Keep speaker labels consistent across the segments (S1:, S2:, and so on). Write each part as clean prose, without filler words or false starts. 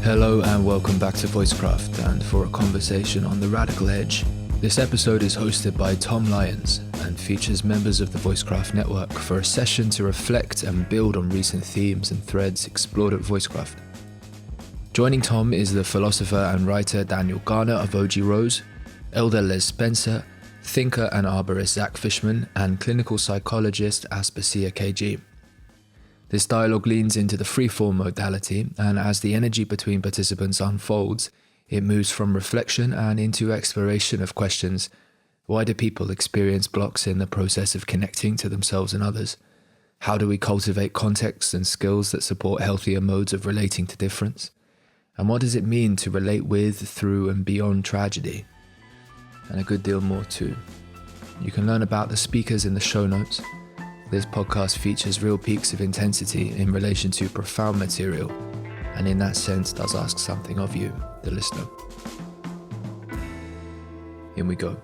S1: Hello and welcome back to Voicecraft and for a conversation on the radical edge. This episode is hosted by Tom Lyons and features members of the Voicecraft Network for a session to reflect and build on recent themes and threads explored at Voicecraft. Joining Tom is the philosopher and writer Daniel Garner of O.G. elder Les Spencer, thinker and arborist Fishman, and clinical psychologist Aspasia KG. This dialogue leans into the freeform modality, and as the energy between participants unfolds, it moves from reflection and into exploration of questions. Why do people experience blocks in the process of connecting to themselves and others? How do we cultivate contexts and skills that support healthier modes of relating to difference? And what does it mean to relate with, through, and beyond tragedy? And a good deal more too. You can learn about the speakers in the show notes. This podcast features real peaks of intensity in relation to profound material, and in that sense does ask something of you, the listener. Here we go.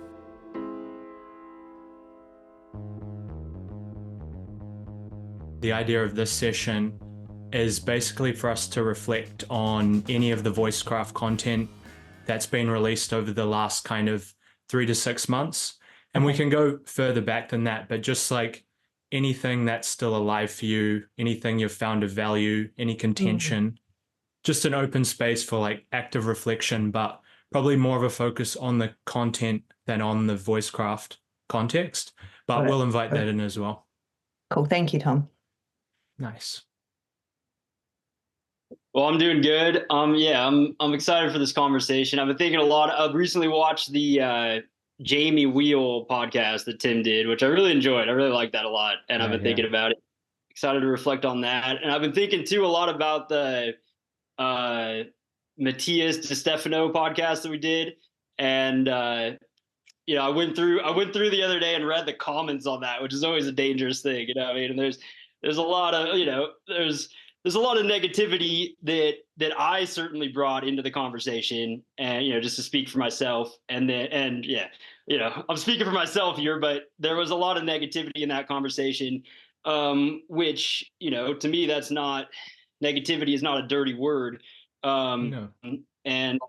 S2: The idea of this session is basically for us to reflect on any of the Voicecraft content that's been released over the last kind of 3 to 6 months. And we can go further back than that, but just like anything that's still alive for you, anything you've found of value, any contention, just an open space for like active reflection, but probably more of a focus on the content than on the Voicecraft context. But we'll invite that in as well.
S3: Cool. Thank you, Tom.
S2: Nice.
S4: Well, I'm doing good. I'm excited for this conversation. I've been thinking a lot. I've recently watched the Jamie Wheel podcast that Tim did, which I really enjoyed. I really like that a lot. And I've been thinking about it. Excited to reflect on that. And I've been thinking too a lot about the Matthias DeStefano podcast that we did. And I went through the other day and read the comments on that, which is always a dangerous thing. You know what I mean? And there's a lot of, there's a lot of negativity that I certainly brought into the conversation, and just to speak for myself, I'm speaking for myself here, but there was a lot of negativity in that conversation, which to me that's not negativity is not a dirty word, no. And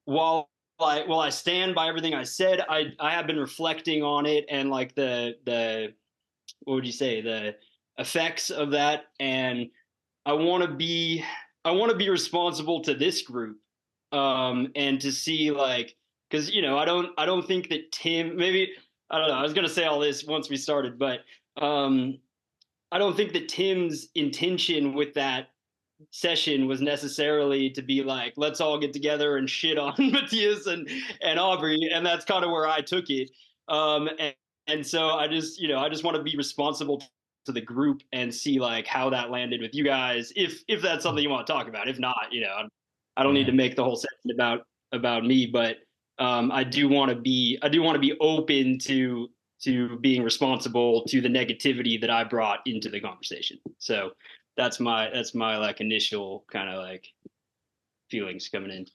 S4: while I stand by everything I said, I have been reflecting on it and like the what would you say, the effects of that, and I want to be responsible to this group, and to see because I don't think that Tim, maybe I don't know, I was gonna say all this once we started, but I don't think that Tim's intention with that session was necessarily to be like, let's all get together and shit on Matthias and Aubrey, and that's kind of where I took it, and so I just want to be responsible to the group and see like how that landed with you guys, if that's something you want to talk about. If not, I don't need to make the whole session about me, but I do want to be open to being responsible to the negativity that I brought into the conversation. So that's my like initial kind of like feelings coming in.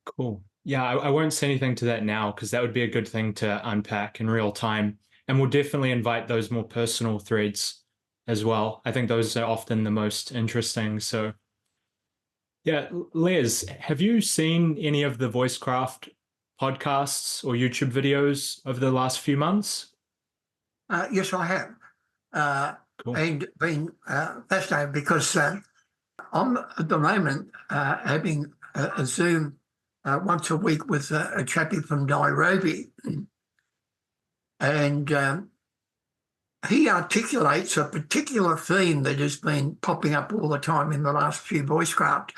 S2: Cool. Yeah, I won't say anything to that now because that would be a good thing to unpack in real time. And we'll definitely invite those more personal threads as well. I think those are often the most interesting. So yeah, Les, have you seen any of the Voicecraft podcasts or YouTube videos over the last few months?
S5: Yes, I have. Cool. And been fascinated because I'm at the moment having a Zoom once a week with a chappie from Nairobi. And he articulates a particular theme that has been popping up all the time in the last few Voicecraft.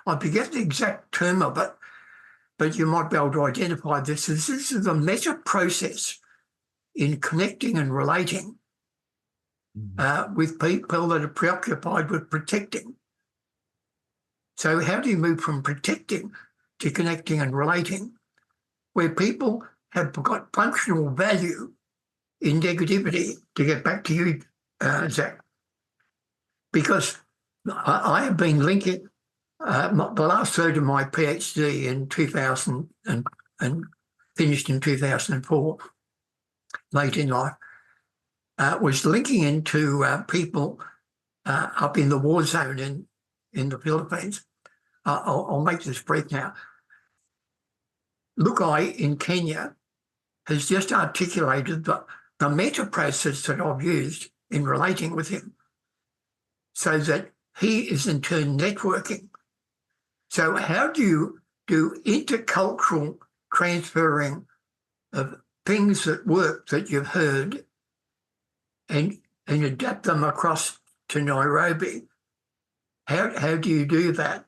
S5: I forget the exact term of it, but you might be able to identify this. This is a meta process in connecting and relating with people that are preoccupied with protecting. So how do you move from protecting to connecting and relating, where people have got functional value in negativity, to get back to you, Zach, because I have been linking the last third of my PhD in 2000 and finished in 2004, late in life, was linking into people up in the war zone in the Philippines. I'll make this brief now. Lukai in Kenya has just articulated the meta process that I've used in relating with him, so that he is in turn networking. So how do you do intercultural transferring of things that work that you've heard and adapt them across to Nairobi? How do you do that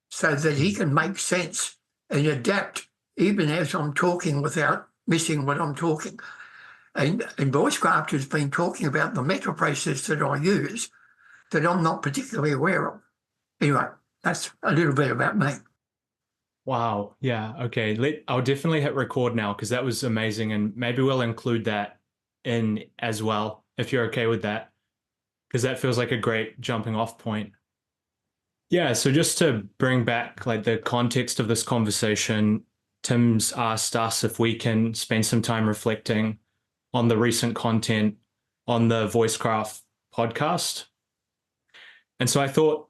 S5: so that he can make sense and adapt even as I'm talking without missing what I'm talking? And Voicecraft has been talking about the meta process that I use that I'm not particularly aware of. Anyway, that's a little bit about me.
S2: Wow. Yeah. Okay. I'll definitely hit record now because that was amazing. And maybe we'll include that in as well, if you're okay with that, because that feels like a great jumping off point. Yeah. So just to bring back like the context of this conversation, Tim's asked us if we can spend some time reflecting on the recent content on the Voicecraft podcast. And so I thought,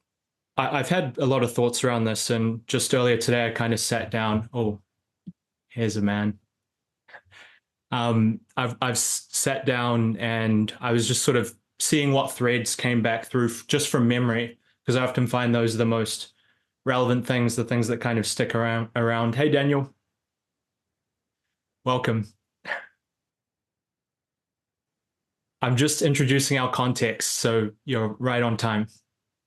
S2: I've had a lot of thoughts around this, and just earlier today, I kind of sat down. Oh, here's a man. I've sat down and I was just sort of seeing what threads came back through just from memory, because I often find those are the most relevant things, the things that kind of stick around. Hey, Daniel. Welcome. I'm just introducing our context, so you're right on time.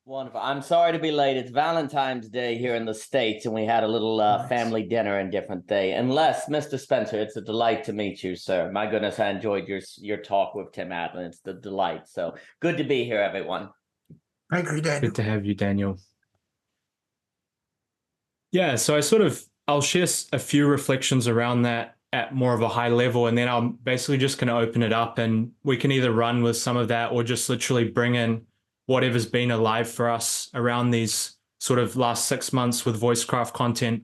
S3: Wonderful. I'm sorry to be late. It's Valentine's Day here in the States, and we had a little family dinner and different day. Unless, Mr. Spencer, it's a delight to meet you, sir. My goodness, I enjoyed your talk with Tim Adlin. It's the delight. So good to be here, everyone.
S5: Thank you, Daniel.
S2: Good to have you, Daniel. Yeah, so I'll share a few reflections around that at more of a high level, and then I'm basically just going to open it up, and we can either run with some of that or just literally bring in whatever's been alive for us around these sort of last 6 months with Voicecraft content.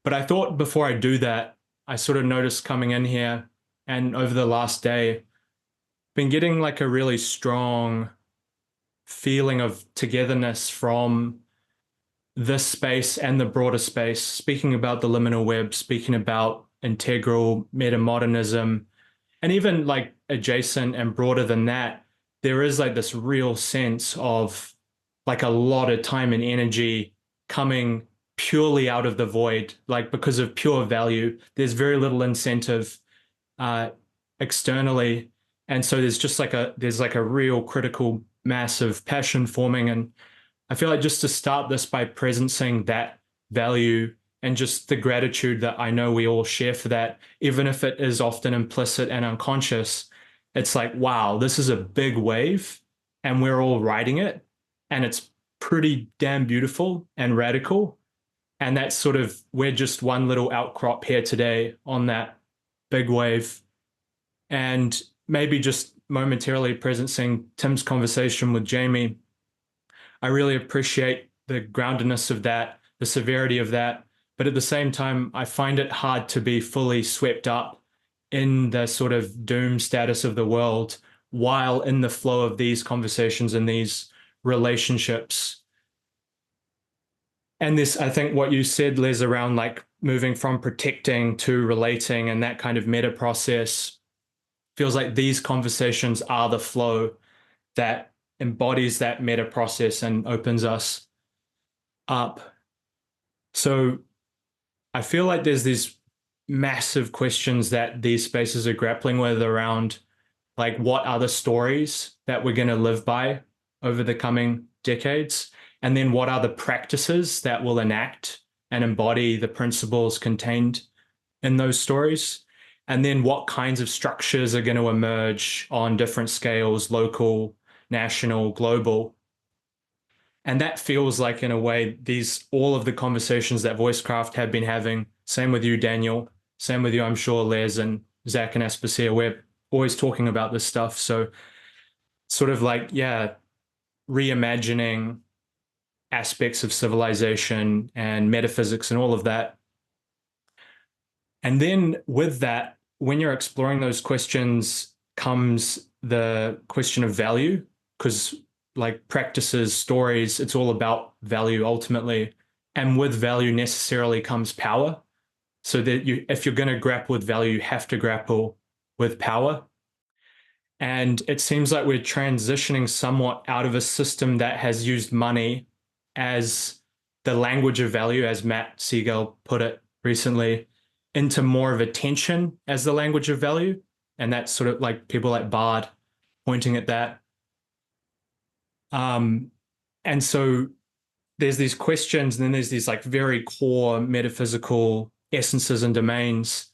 S2: But I thought before I do that, I sort of noticed coming in here and over the last day, been getting like a really strong feeling of togetherness from this space and the broader space, speaking about the liminal web, speaking about integral metamodernism, and even like adjacent and broader than that, there is like this real sense of like a lot of time and energy coming purely out of the void, like because of pure value. There's very little incentive externally. And so there's just like a real critical mass of passion forming. And I feel like just to start this by presencing that value and just the gratitude that I know we all share for that, even if it is often implicit and unconscious, it's like, wow, this is a big wave and we're all riding it. And it's pretty damn beautiful and radical. And that's sort of, we're just one little outcrop here today on that big wave. And maybe just momentarily presencing Tim's conversation with Jamie, I really appreciate the groundedness of that, the severity of that. But at the same time, I find it hard to be fully swept up in the sort of doom status of the world while in the flow of these conversations and these relationships. And this, I think what you said, Les, around like moving from protecting to relating and that kind of meta process, feels like these conversations are the flow that embodies that meta process and opens us up. So I feel like there's these massive questions that these spaces are grappling with around like what are the stories that we're going to live by over the coming decades, and then what are the practices that will enact and embody the principles contained in those stories, and then what kinds of structures are going to emerge on different scales, local, national, global. And that feels like, in a way, all of the conversations that Voicecraft have been having, same with you, Daniel, same with you, I'm sure, Les and Zach and Aspasia, we're always talking about this stuff. So sort of like, yeah, reimagining aspects of civilization and metaphysics and all of that. And then with that, when you're exploring those questions comes the question of value, because like practices, stories, it's all about value ultimately. And with value necessarily comes power. So that if you're going to grapple with value, you have to grapple with power. And it seems like we're transitioning somewhat out of a system that has used money as the language of value, as Matt Siegel put it recently, into more of attention as the language of value. And that's sort of like people like Bard pointing at that. And so there's these questions, and then there's these like very core metaphysical essences and domains.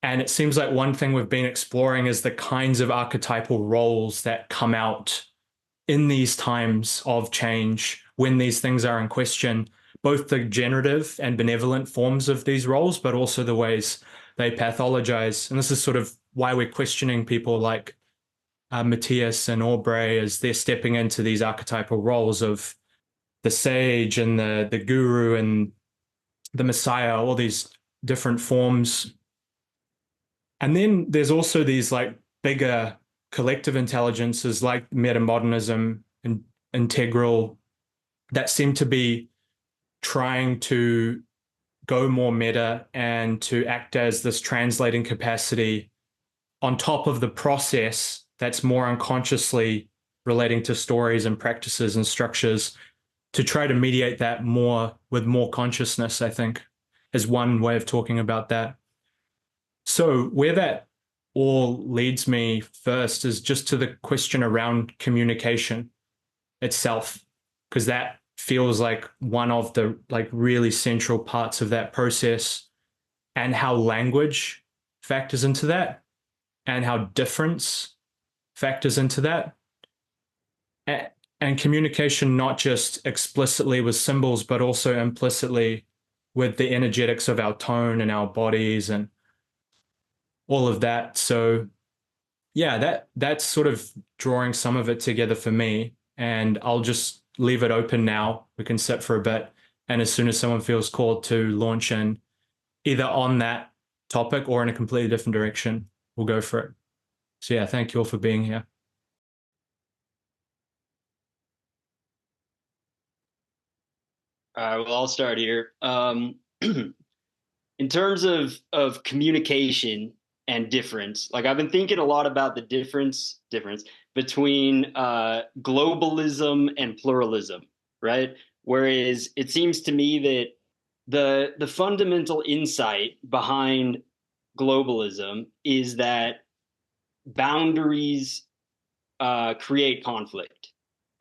S2: And it seems like one thing we've been exploring is the kinds of archetypal roles that come out in these times of change when these things are in question, both the generative and benevolent forms of these roles, but also the ways they pathologize. And this is sort of why we're questioning people like Matthias and Aubrey as they're stepping into these archetypal roles of the sage and the guru and the messiah, all these different forms. And then there's also these like bigger collective intelligences like metamodernism and integral that seem to be trying to go more meta and to act as this translating capacity on top of the process that's more unconsciously relating to stories and practices and structures, to try to mediate that more with more consciousness, I think, is one way of talking about that. So where that all leads me first is just to the question around communication itself, because that feels like one of the like really central parts of that process, and how language factors into that and how difference factors into that. And communication, not just explicitly with symbols, but also implicitly with the energetics of our tone and our bodies and all of that. So yeah, that's sort of drawing some of it together for me. And I'll just leave it open now. We can sit for a bit. And as soon as someone feels called to launch in either on that topic or in a completely different direction, we'll go for it. So yeah, thank you all for being here.
S4: All right, well, I'll start here. In terms of communication and difference, like I've been thinking a lot about the difference between globalism and pluralism, right? Whereas it seems to me that the fundamental insight behind globalism is that boundaries create conflict,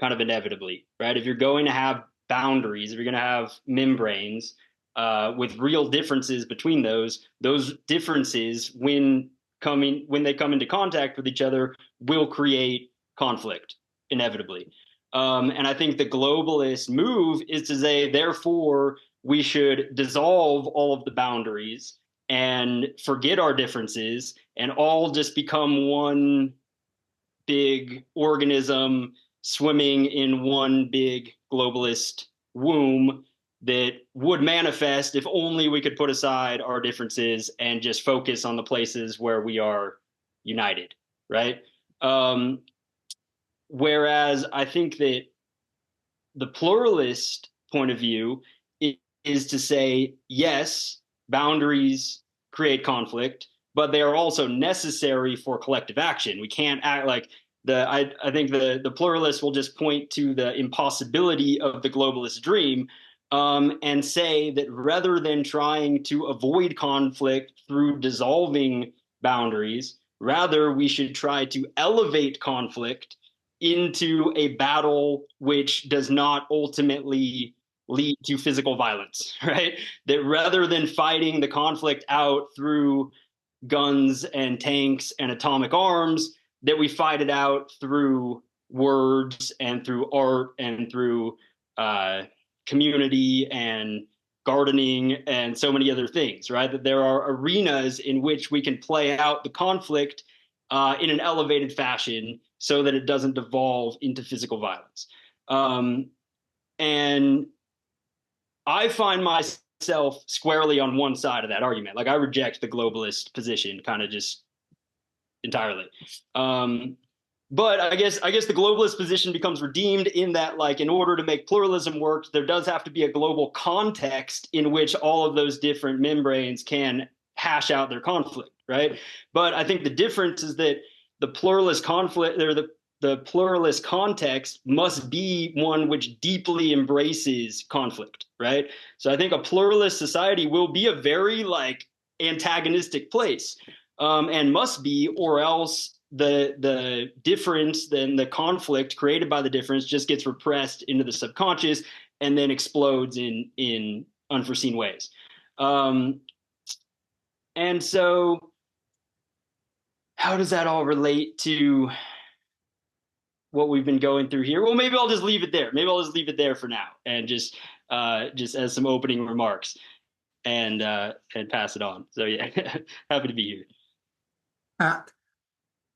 S4: kind of inevitably, right? If you're going to have boundaries, if you're going to have membranes with real differences between those differences, when they come into contact with each other, will create conflict inevitably. And I think the globalist move is to say, therefore, we should dissolve all of the boundaries and forget our differences and all just become one big organism swimming in one big globalist womb that would manifest if only we could put aside our differences and just focus on the places where we are united, right? Whereas I think that the pluralist point of view is to say, yes, boundaries create conflict, but they are also necessary for collective action. We can't act like I think the pluralists will just point to the impossibility of the globalist dream, and say that rather than trying to avoid conflict through dissolving boundaries, rather we should try to elevate conflict into a battle which does not ultimately lead to physical violence, right? That rather than fighting the conflict out through guns and tanks and atomic arms, that we fight it out through words and through art and through community and gardening and so many other things, right? That there are arenas in which we can play out the conflict in an elevated fashion so that it doesn't devolve into physical violence. And I find myself squarely on one side of that argument. Like I reject the globalist position kind of just entirely. but I guess the globalist position becomes redeemed in that, like, in order to make pluralism work, there does have to be a global context in which all of those different membranes can hash out their conflict, right? But I think the difference is that the pluralist conflict, or the pluralist context, must be one which deeply embraces conflict, right? So I think a pluralist society will be a very, like, antagonistic place, and must be, or else the difference, then the conflict created by the difference, just gets repressed into the subconscious and then explodes in unforeseen ways. And so how does that all relate to what we've been going through here? Well, maybe I'll just leave it there. Maybe I'll just leave it there for now, and just as some opening remarks, and pass it on. So yeah, happy to be here.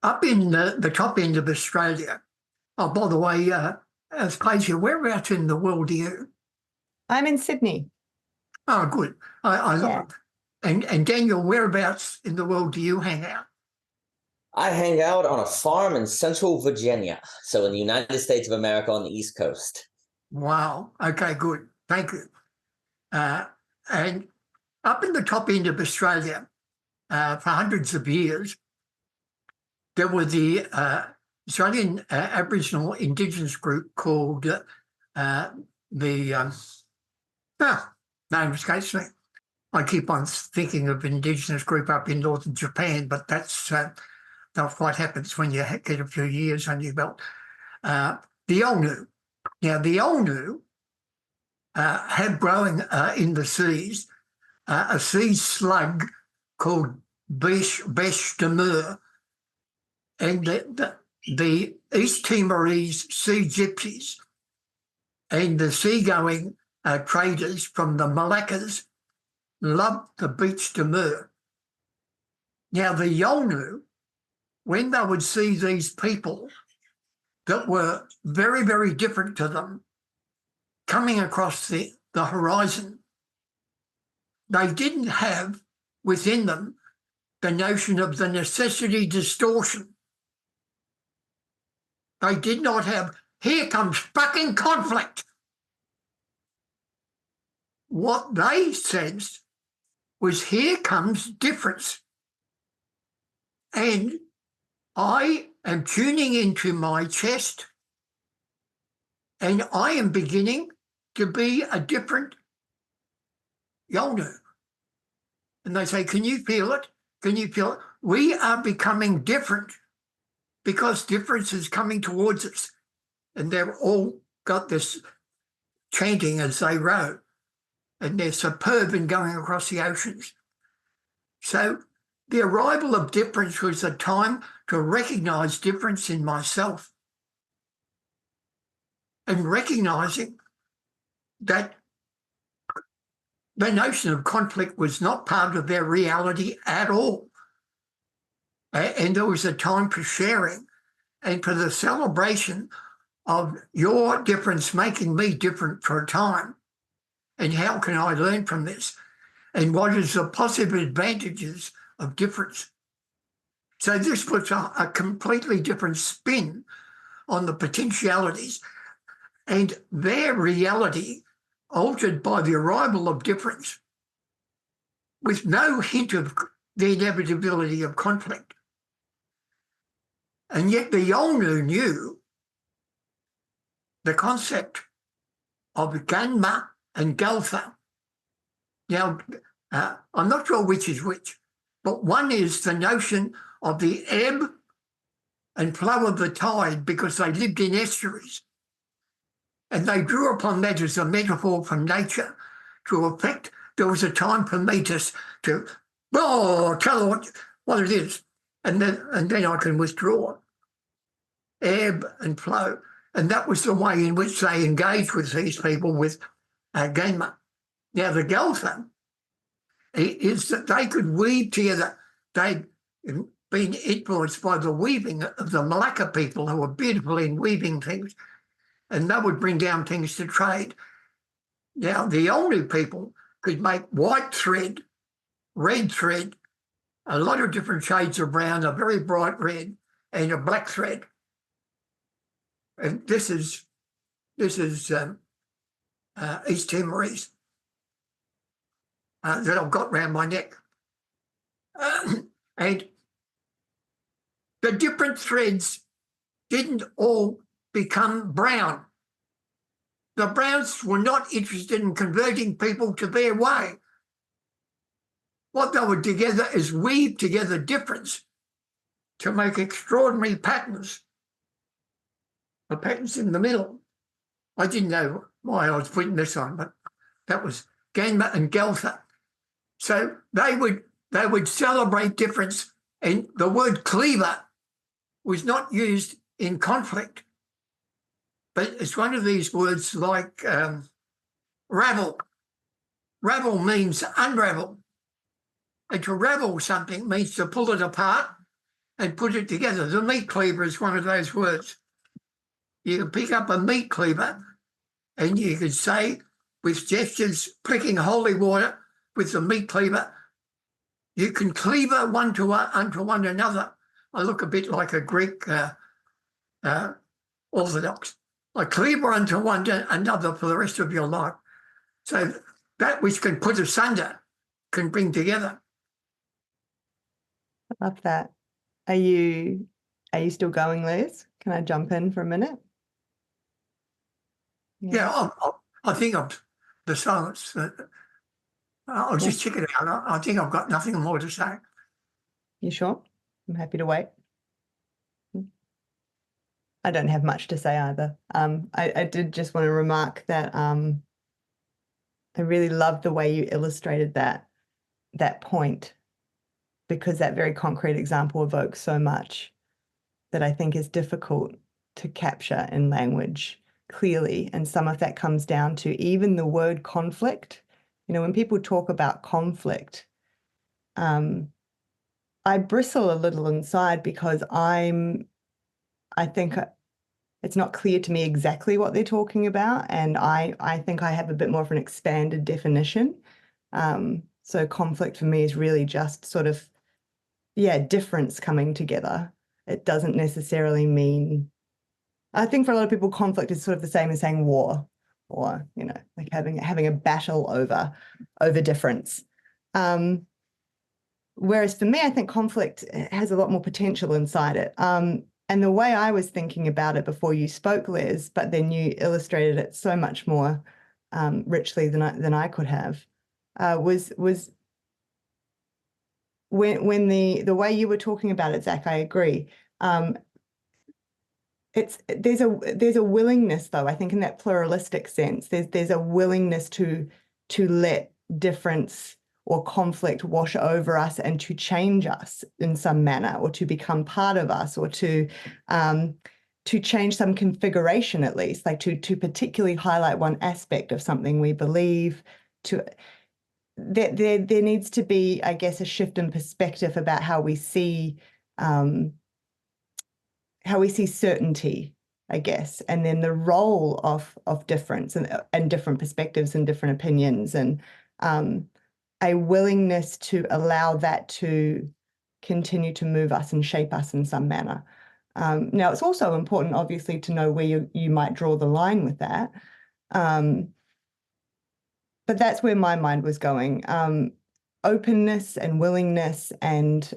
S5: Up in the top end of Australia. Oh, by the way, Aspasia, whereabouts in the world are you?
S6: I'm in Sydney.
S5: Oh, good. I and Daniel, whereabouts in the world do you hang out?
S3: I hang out on a farm in central Virginia, so in the United States of America on the East Coast.
S5: Wow. Okay, good. Thank you. And up in the top end of Australia, for hundreds of years, there was the Australian Aboriginal Indigenous group called name escapes me. I keep on thinking of Indigenous group up in northern Japan, but that's not what happens when you get a few years on your belt. The Yolngu. Now, the Yolngu have growing in the seas a sea slug called Besh demur, and the East Timorese sea gypsies and the seagoing traders from the Malaccas loved the beach demur. Now, the Yolngu, when they would see these people that were very, very different to them coming across the horizon, they didn't have within them the notion of the necessity distortion. They did not have, here comes fucking conflict. What they sensed was, here comes difference. And I am tuning into my chest, and I am beginning to be a different Yolngu. And they say, can you feel it? Can you feel it? We are becoming different because difference is coming towards us. And they've all got this chanting as they row, and they're superb in going across the oceans. So the arrival of difference was a time to recognise difference in myself, and recognising that the notion of conflict was not part of their reality at all. And there was a time for sharing and for the celebration of your difference making me different for a time. And how can I learn from this? And what is the positive advantages of difference? So this puts a completely different spin on the potentialities and their reality altered by the arrival of difference, with no hint of the inevitability of conflict. And yet the Yolngu knew the concept of Ganma and Galtha. Now, I'm not sure which is which, but one is the notion of the ebb and flow of the tide, because they lived in estuaries. And they drew upon that as a metaphor from nature to effect. There was a time for me to tell her what it is, and then I can withdraw. Ebb and flow. And that was the way in which they engaged with these people with Ganma. Now, the Galtha is that they could weave together. They'd been influenced by the weaving of the Malacca people, who were beautiful in weaving things, and that would bring down things to trade. Now, the Yolngu people could make white thread, red thread, a lot of different shades of brown, a very bright red, and a black thread. and this is East Timorese that I've got round my neck. And the different threads didn't all become brown. The Browns were not interested in converting people to their way. What they were together is weave together difference to make extraordinary patterns. The patterns in the middle. I didn't know why I was putting this on, but that was Ganma and Geltha. So they would celebrate difference, and the word cleaver was not used in conflict, but it's one of these words like ravel. Ravel means unravel. And to ravel something means to pull it apart and put it together. The meat cleaver is one of those words. You can pick up a meat cleaver and you could say, with gestures, pricking holy water with the meat cleaver, you can cleaver one to one unto one another. I look a bit like a Greek Orthodox. I cleaver unto one another for the rest of your life. So that which can put asunder can bring together.
S6: I love that. Are you still going, Liz? Can I jump in for a minute?
S5: Yeah, I think the silence. I'll just check it out. I think I've got nothing more to say.
S6: You sure? I'm happy to wait. I don't have much to say either. I did just want to remark that I really loved the way you illustrated that point, because that very concrete example evokes so much that I think is difficult to capture in language clearly. And some of that comes down to even the word conflict. You know, when people talk about conflict, I bristle a little inside because I think it's not clear to me exactly what they're talking about. And I think I have a bit more of an expanded definition. So conflict for me is really just sort of, difference coming together. It doesn't necessarily mean, I think for a lot of people, conflict is sort of the same as saying war, or, you know, like having a battle over difference. Whereas for me, I think conflict has a lot more potential inside it. And the way I was thinking about it before you spoke, Liz, but then you illustrated it so much more richly than I could have, was when the way you were talking about it, Zach, I agree. There's a willingness, though, I think, in that pluralistic sense. There's a willingness to let difference or conflict wash over us and to change us in some manner, or to become part of us, or to change some configuration, at least, like to particularly highlight one aspect of something we believe. There needs to be, I guess, a shift in perspective about how we see certainty, I guess, and then the role of difference and different perspectives and different opinions, and a willingness to allow that to continue to move us and shape us in some manner. Now, it's also important, obviously, to know where you might draw the line with that. But that's where my mind was going. Openness and willingness, and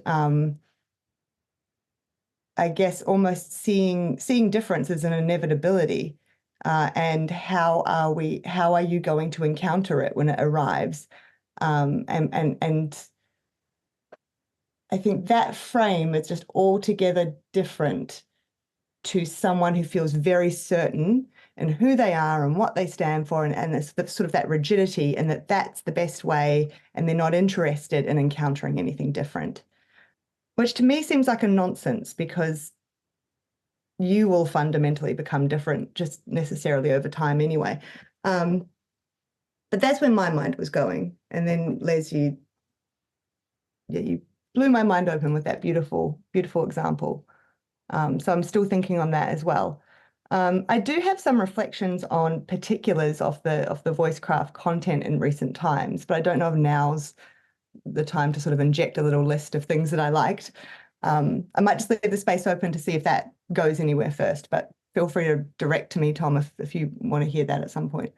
S6: I guess almost seeing difference as an inevitability, and how are you going to encounter it when it arrives? And I think that frame is just altogether different to someone who feels very certain in who they are and what they stand for, and it's sort of that rigidity, and that's the best way, and they're not interested in encountering anything different, which to me seems like a nonsense, because you will fundamentally become different just necessarily over time anyway. But that's where my mind was going. And then, Les, you blew my mind open with that beautiful, beautiful example. So I'm still thinking on that as well. I do have some reflections on particulars of the Voicecraft content in recent times, but I don't know if now's the time to sort of inject a little list of things that I liked. I might just leave the space open to see if that goes anywhere first, but feel free to direct to me, Tom, if you want to hear that at some point.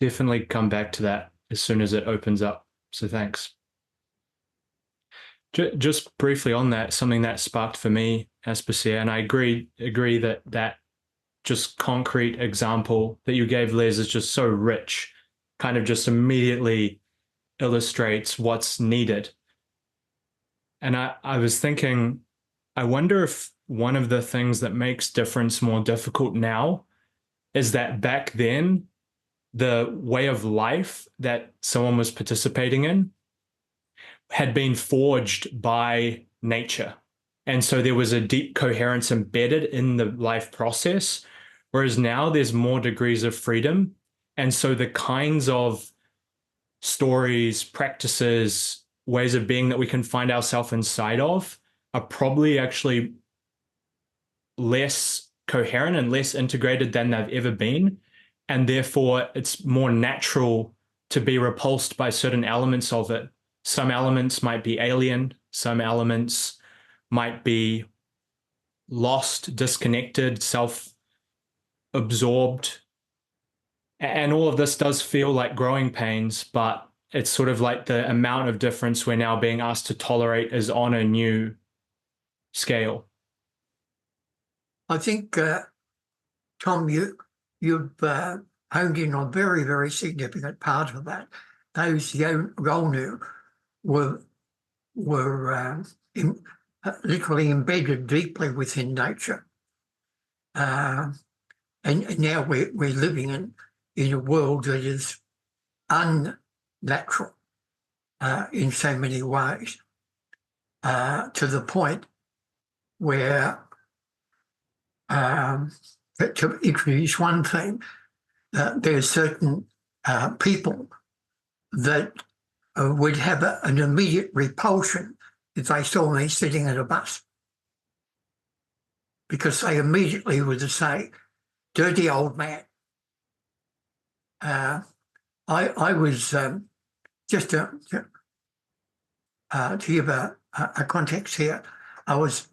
S2: Definitely come back to that as soon as it opens up. So thanks. Just briefly on that, something that sparked for me, Aspasia, and I agree that just concrete example that you gave, Les, is just so rich, kind of just immediately illustrates what's needed. And I was thinking, I wonder if one of the things that makes difference more difficult now is that back then, the way of life that someone was participating in had been forged by nature. And so there was a deep coherence embedded in the life process, whereas now there's more degrees of freedom. And so the kinds of stories, practices, ways of being that we can find ourselves inside of are probably actually less coherent and less integrated than they've ever been. And therefore, it's more natural to be repulsed by certain elements of it. Some elements might be alien, some elements might be lost, disconnected, self-absorbed. And all of this does feel like growing pains, but it's sort of like the amount of difference we're now being asked to tolerate is on a new scale.
S5: I think, Tom, you've honed in on a very, very significant part of that. Those Yolnu were literally embedded deeply within nature. And now we're living in a world that is unnatural in so many ways, to the point where, to introduce one thing, there's certain people that would have an immediate repulsion if they saw me sitting at a bus, because they immediately would say, "Dirty old man." I was just to give a context here. I was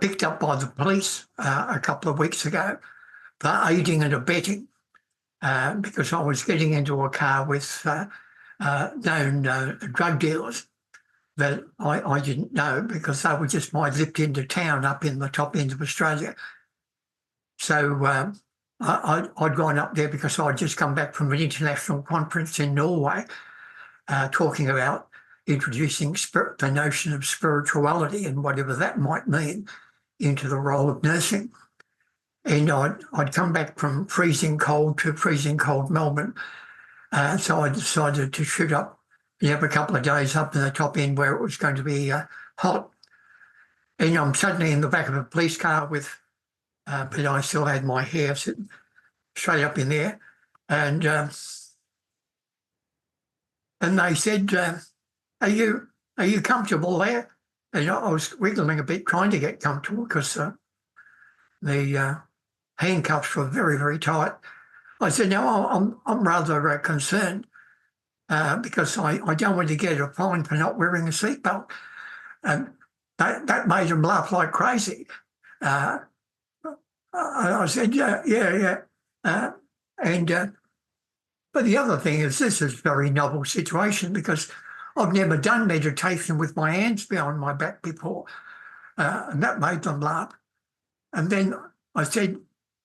S5: picked up by the police a couple of weeks ago for aiding and abetting, because I was getting into a car with known drug dealers that I didn't know, because they were just my zipped into town up in the top end of Australia. So I'd gone up there because I'd just come back from an international conference in Norway, talking about introducing the notion of spirituality and whatever that might mean into the role of nursing. And I'd come back from freezing cold to freezing cold Melbourne. So I decided to shoot up, have a couple of days up in the top end where it was going to be hot. And I'm suddenly in the back of a police car with, but I still had my hair sitting straight up in there. And they said, are you comfortable there? And I was wiggling a bit, trying to get comfortable, because the handcuffs were very, very tight. I said, no, I'm rather concerned because I don't want to get a fine for not wearing a seatbelt. And that made them laugh like crazy. I said, yeah. But the other thing is, this is a very novel situation, because I've never done meditation with my hands behind my back before, and that made them laugh. And then I said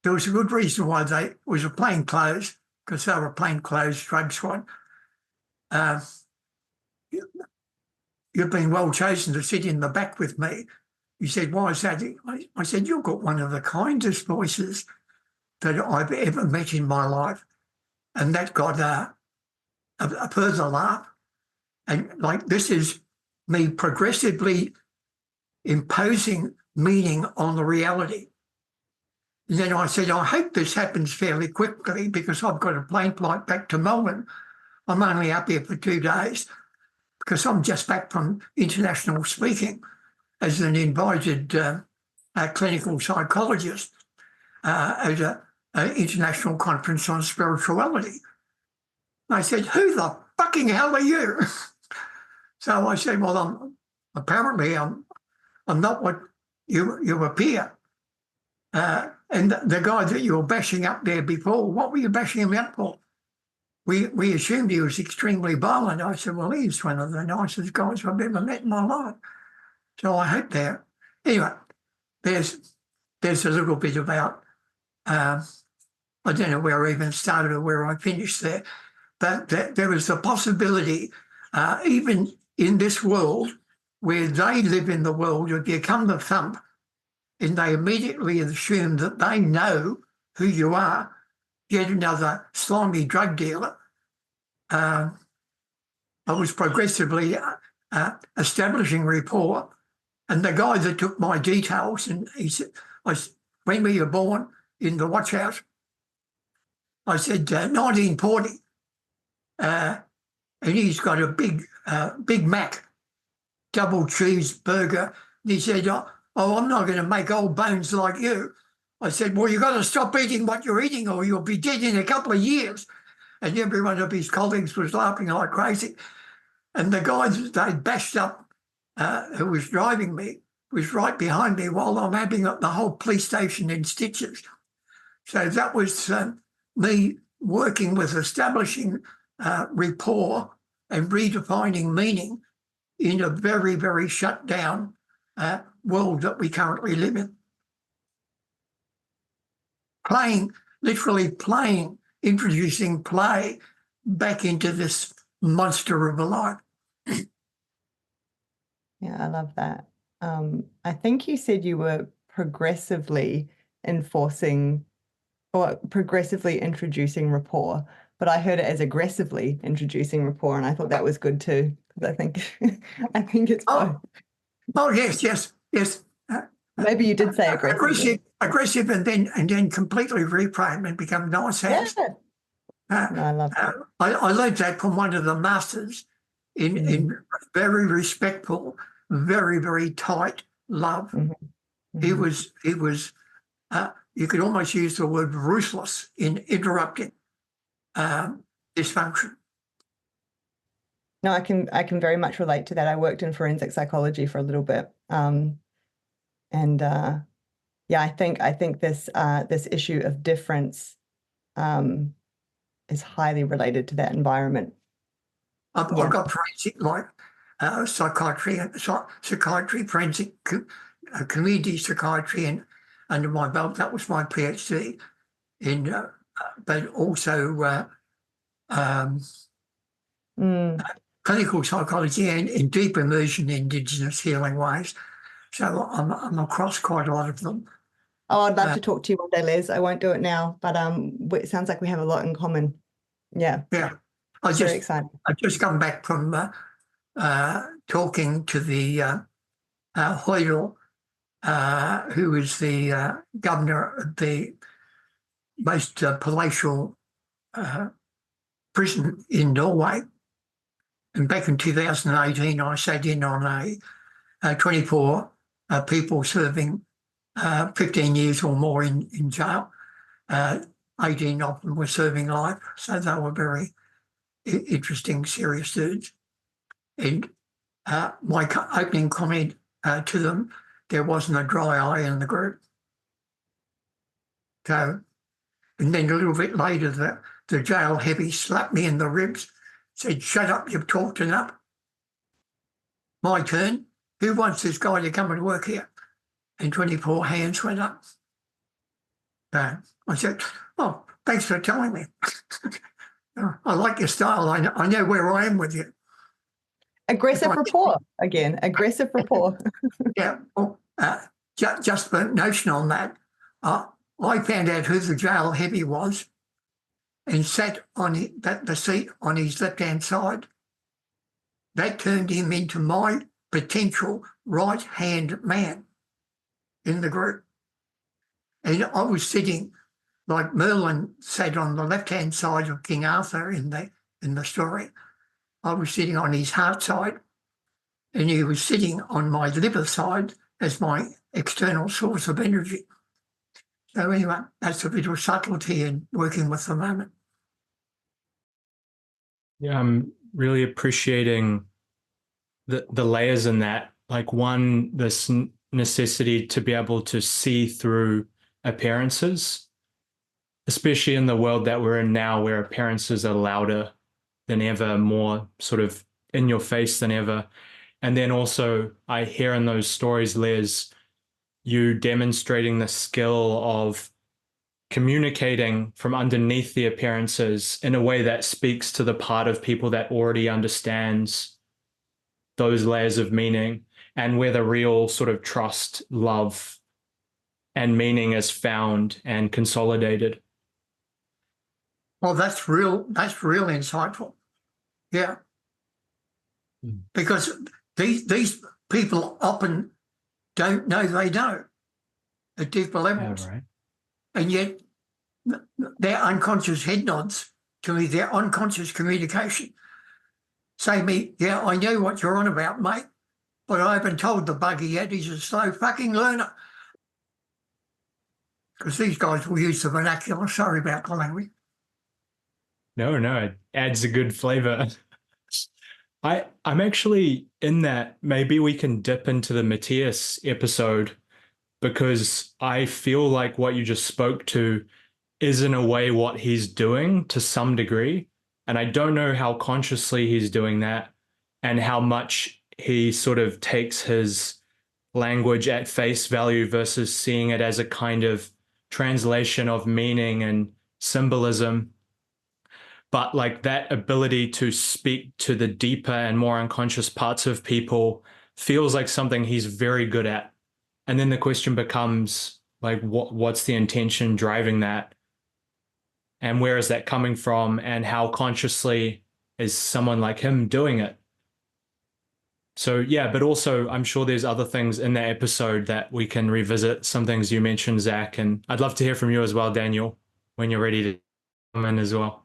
S5: there was a good reason why it was a plain clothes, because they were a plain clothes drug squad. You've been well chosen to sit in the back with me. He said, why is that? I said, you've got one of the kindest voices that I've ever met in my life. And that got a further laugh. And like, this is me progressively imposing meaning on the reality. And then I said, I hope this happens fairly quickly, because I've got a plane flight back to Melbourne. I'm only up here for 2 days, because I'm just back from international speaking as an invited clinical psychologist at an international conference on spirituality. And I said, who the fucking hell are you? So I said, well, I'm not what you appear. And the guy that you were bashing up there before, what were you bashing him up for? We assumed he was extremely violent. I said, well, he's one of the nicest guys I've ever met in my life. So I hope there. Anyway, there's a little bit about, I don't know where I even started or where I finished there, but there is a possibility, even in this world, where they live in the world, if you come to thump, and they immediately assume that they know who you are, yet another slimy drug dealer. I was progressively establishing rapport, and the guy that took my details, and he said, when were you born in the watch house? I said, 1940. And he's got a Big Mac, double cheeseburger. And he said, oh, I'm not going to make old bones like you. I said, well, you've got to stop eating what you're eating or you'll be dead in a couple of years. And every one of his colleagues was laughing like crazy. And the guy that they bashed up, who was driving me, was right behind me while I'm having the whole police station in stitches. So that was me working with establishing rapport and redefining meaning in a very, very shut down world that we currently live in. Literally playing, introducing play back into this monster of a life.
S6: Yeah, I love that. I think you said you were progressively enforcing or progressively introducing rapport, but I heard it as aggressively introducing rapport, and I thought that was good too. Because I think it's both.
S5: Oh yes.
S6: Maybe you did say
S5: aggressive, and then completely reframe and become nice house.
S6: Yeah. I love that.
S5: I learned that from one of the masters in very respectful, very, very tight love. Mm-hmm. He was you could almost use the word ruthless in interrupting dysfunction.
S6: No, I can very much relate to that. I worked in forensic psychology for a little bit. Yeah, I think this issue of difference is highly related to that environment.
S5: I've got forensic, like psychiatry, forensic community psychiatry, and under my belt, that was my PhD in, but also clinical psychology and in deep immersion in Indigenous healing ways. So I'm across quite a lot of them.
S6: Oh, I'd love to talk to you one day, Les. I won't do it now, but it sounds like we have a lot in common. Yeah.
S5: Yeah.
S6: Very exciting.
S5: I've just come back from talking to the Hoyle, who is the governor of the most palatial prison in Norway. And back in 2018, I sat in on a 24 people serving 15 years or more in jail. 18 of them were serving life, so they were very interesting, serious dudes. And my opening comment to them, there wasn't a dry eye in the group. So, and then a little bit later, the jail heavy slapped me in the ribs, said, "Shut up, you've talked enough. My turn. Who wants this guy to come and work here?" And 24 hands went up. So I said, "Oh, thanks for telling me. I like your style. I know where I am with you."
S6: Aggressive rapport again. Aggressive rapport.
S5: Yeah. Well, just for notion on that, I found out who the jail heavy was and sat on the seat on his left-hand side. That turned him into my potential right-hand man in the group. And I was sitting like Merlin sat on the left-hand side of King Arthur in the story. I was sitting on his heart side, and he was sitting on my liver side as my external source of energy. So anyway, that's a bit of subtlety in working with the moment.
S2: Yeah, I'm really appreciating the layers in that. Like one, this necessity to be able to see through appearances, especially in the world that we're in now, where appearances are louder than ever, more sort of in your face than ever. And then also I hear in those stories, Les, you demonstrating the skill of communicating from underneath the appearances in a way that speaks to the part of people that already understands those layers of meaning, and where the real sort of trust, love, and meaning is found and consolidated.
S5: Well, that's real insightful. Yeah. Because these people often don't know they know at deeper levels.
S2: Yeah, right.
S5: And yet their unconscious head nods to me, their unconscious communication, say to me, yeah, I know what you're on about, mate, but I haven't told the bugger yet. He's a slow fucking learner. Because these guys will use the vernacular. Sorry about the language.
S2: No, it adds a good flavor. I'm actually in that. Maybe we can dip into the Matthias episode, because I feel like what you just spoke to is in a way what he's doing to some degree. And I don't know how consciously he's doing that, and how much he sort of takes his language at face value versus seeing it as a kind of translation of meaning and symbolism. But like that ability to speak to the deeper and more unconscious parts of people feels like something he's very good at. And then the question becomes like, what's the intention driving that? And where is that coming from? And how consciously is someone like him doing it? So yeah, but also I'm sure there's other things in that episode that we can revisit. Some things you mentioned, Zach, and I'd love to hear from you as well, Daniel, when you're ready to come in as well.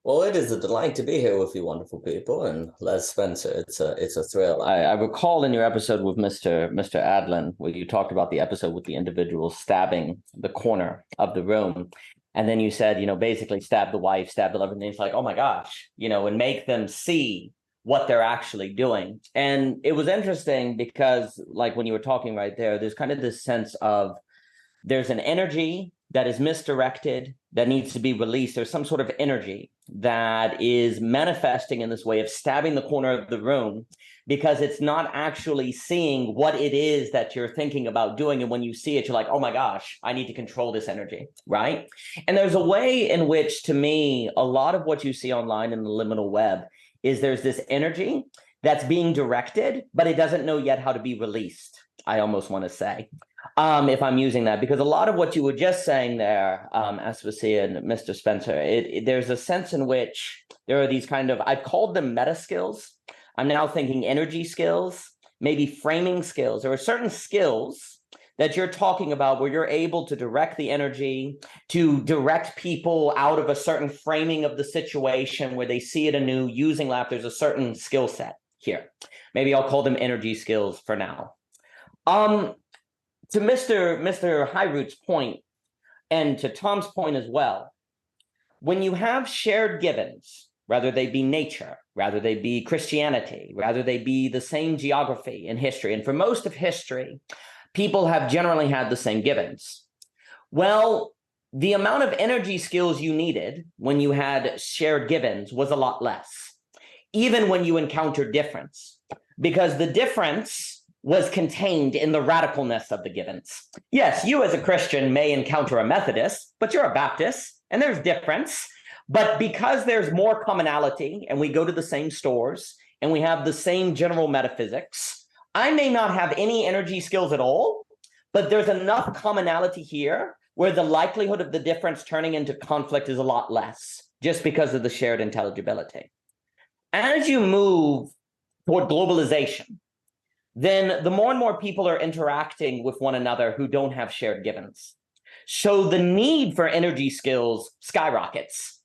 S3: Well, it is a delight to be here with you wonderful people, and Les Spencer, it's a thrill. I recall in your episode with Mr. Adlin, where you talked about the episode with the individual stabbing the corner of the room. And then you said, basically stab the wife, stab the lover, and it's like, oh my gosh, and make them see what they're actually doing. And it was interesting because, like, when you were talking right there, there's kind of this sense of there's an energy that is misdirected that needs to be released. There's some sort of energy that is manifesting in this way of stabbing the corner of the room, because it's not actually seeing what it is that you're thinking about doing. And when you see it, you're like, oh my gosh, I need to control this energy, right? And there's a way in which, to me, a lot of what you see online in the liminal web is there's this energy that's being directed, but it doesn't know yet how to be released, I almost want to say. If I'm using that, because a lot of what you were just saying there, Aspasia and Mr. Spencer, there's a sense in which there are these kind of, I've called them meta skills. I'm now thinking energy skills, maybe framing skills. There are certain skills that you're talking about where you're able to direct the energy, to direct people out of a certain framing of the situation where they see it anew using laughter. There's a certain skill set here. Maybe I'll call them energy skills for now. To Mr. Highroot's point, and to Tom's point as well, when you have shared givens, whether they be nature, whether they be Christianity, whether they be the same geography and history, and for most of history, people have generally had the same givens. Well, the amount of energy skills you needed when you had shared givens was a lot less, even when you encountered difference, because the difference was contained in the radicalness of the givens. Yes, you as a Christian may encounter a Methodist, but you're a Baptist, and there's difference. But because there's more commonality, and we go to the same stores, and we have the same general metaphysics, I may not have any energy skills at all, but there's enough commonality here where the likelihood of the difference turning into conflict is a lot less, just because of the shared intelligibility. As you move toward globalization, then the more and more people are interacting with one another who don't have shared givens. So the need for energy skills skyrockets,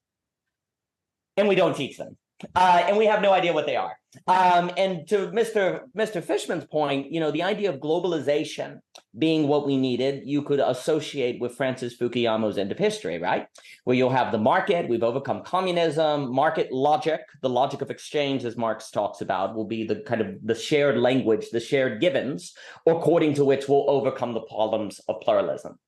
S3: and we don't teach them, and we have no idea what they are. And to Mr. Fishman's point, the idea of globalization being what we needed, you could associate with Francis Fukuyama's End of History, right? Where you'll have the market, we've overcome communism, market logic, the logic of exchange, as Marx talks about, will be the kind of the shared language, the shared givens, according to which we'll overcome the problems of pluralism.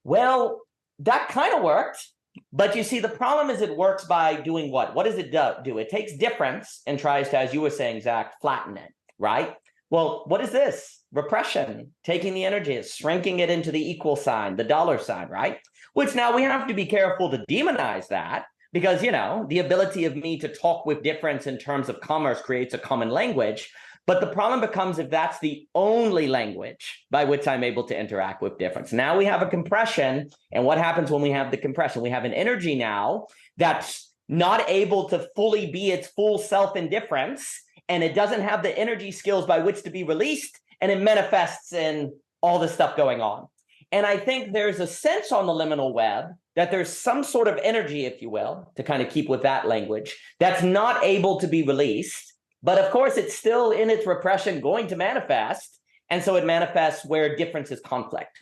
S3: Well, that kind of worked, but you see, the problem is it works by doing what? What does it do? It takes difference and tries to, as you were saying, Zach, flatten it, right? Well, what is this? Repression, taking the energy, shrinking it into the equal sign, the dollar sign, right? Which now we have to be careful to demonize that because, you know, the ability of me to talk with difference in terms of commerce creates a common language. But the problem becomes if that's the only language by which I'm able to interact with difference. Now we have a compression. And what happens when we have the compression? We have an energy now that's not able to fully be its full self in difference. And it doesn't have the energy skills by which to be released. And it manifests in all this stuff going on. And I think there's a sense on the liminal web that there's some sort of energy, if you will, to kind of keep with that language, that's not able to be released. But of course, it's still in its repression going to manifest. And so it manifests where difference is conflict.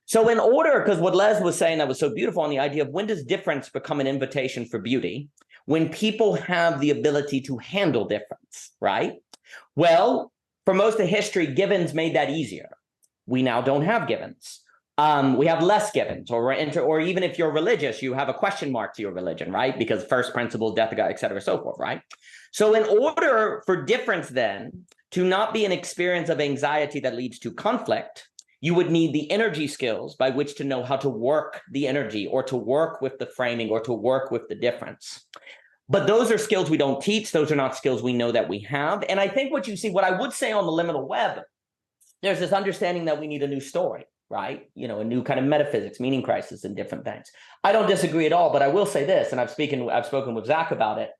S3: So in order, because what Les was saying that was so beautiful on the idea of when does difference become an invitation for beauty? When people have the ability to handle difference, right? Well, for most of history, givens made that easier. We now don't have givens. We have less givens, or even if you're religious, you have a question mark to your religion, right? Because first principles, death of God, et cetera, so forth, right? So in order for difference then to not be an experience of anxiety that leads to conflict, you would need the energy skills by which to know how to work the energy or to work with the framing or to work with the difference. But those are skills we don't teach. Those are not skills we know that we have. And I think what you see, what I would say on the liminal web, there's this understanding that we need a new story, right? You know, a new kind of metaphysics, meaning crisis, and different things. I don't disagree at all, but I will say this, and I've spoken with Zach about it.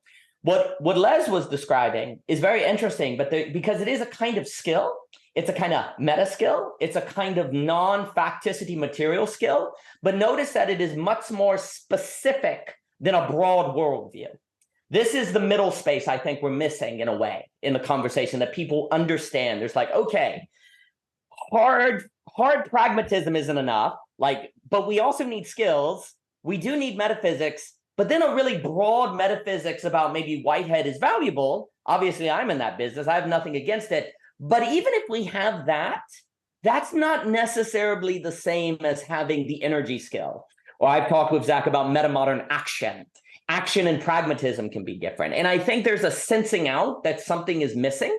S3: What Les was describing is very interesting, but because it is a kind of skill, it's a kind of meta skill, it's a kind of non-facticity material skill, but notice that it is much more specific than a broad worldview. This is the middle space I think we're missing in a way in the conversation that people understand. There's like, okay, hard pragmatism isn't enough, but we also need skills. We do need metaphysics, but then a really broad metaphysics about maybe Whitehead is valuable. Obviously, I'm in that business. I have nothing against it. But even if we have that, that's not necessarily the same as having the energy skill. Or I've talked with Zach about metamodern action. Action and pragmatism can be different. And I think there's a sensing out that something is missing.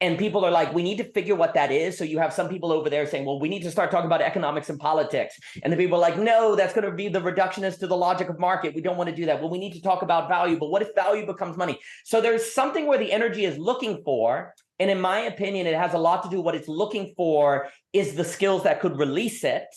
S3: And people are like, we need to figure what that is. So you have some people over there saying, well, we need to start talking about economics and politics. And the people are like, no, that's going to be the reductionist to the logic of market. We don't want to do that. Well, we need to talk about value. But what if value becomes money? So there's something where the energy is looking for. And in my opinion, it has a lot to do what it's looking for is the skills that could release it.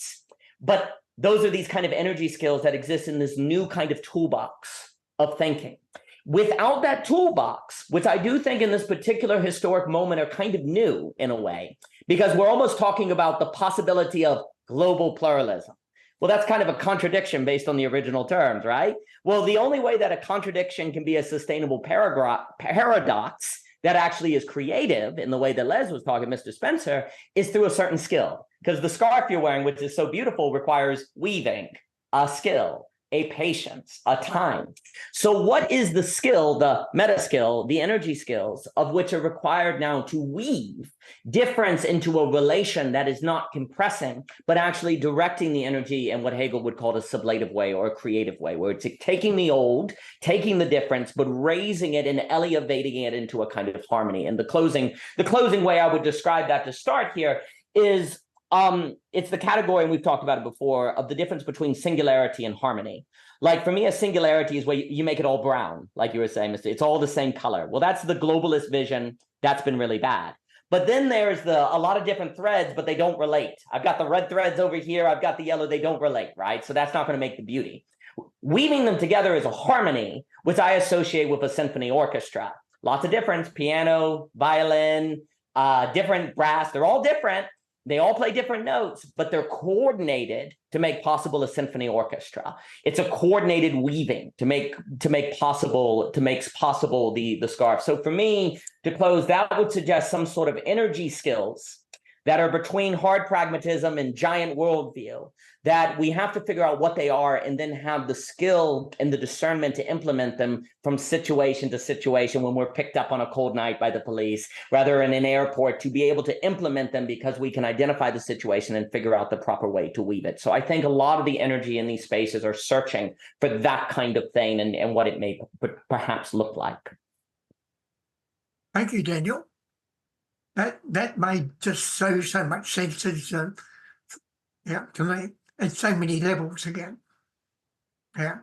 S3: But those are these kind of energy skills that exist in this new kind of toolbox of thinking. Without that toolbox, which I do think in this particular historic moment are kind of new in a way, because we're almost talking about the possibility of global pluralism. Well, that's kind of a contradiction based on the original terms, right? Well, the only way that a contradiction can be a sustainable paradox that actually is creative in the way that Les was talking, Mr. Spencer, is through a certain skill. Because the scarf you're wearing, which is so beautiful, requires weaving, a skill, a patience, a time. So what is the skill, the meta skill, the energy skills of which are required now to weave difference into a relation that is not compressing, but actually directing the energy in what Hegel would call a sublative way or a creative way, where it's taking the old, taking the difference, but raising it and elevating it into a kind of harmony. And the closing way I would describe that to start here is it's the category, and we've talked about it before, of the difference between singularity and harmony. Like for me, a singularity is where you make it all brown, like you were saying, Mr. It's all the same color. Well, that's the globalist vision. That's been really bad. But then there's a lot of different threads, but they don't relate. I've got the red threads over here. I've got the yellow. They don't relate, right? So that's not going to make the beauty. Weaving them together is a harmony, which I associate with a symphony orchestra. Lots of difference, piano, violin, different brass. They're all different. They all play different notes, but they're coordinated to make possible a symphony orchestra. It's a coordinated weaving to make possible the scarf. So for me, to close, that would suggest some sort of energy skills that are between hard pragmatism and giant worldview, that we have to figure out what they are and then have the skill and the discernment to implement them from situation to situation when we're picked up on a cold night by the police, rather in an airport, to be able to implement them because we can identify the situation and figure out the proper way to weave it. So I think a lot of the energy in these spaces are searching for that kind of thing and what it may perhaps look like.
S5: Thank you, Daniel. That made just so much sense to me at so many levels again. Yeah.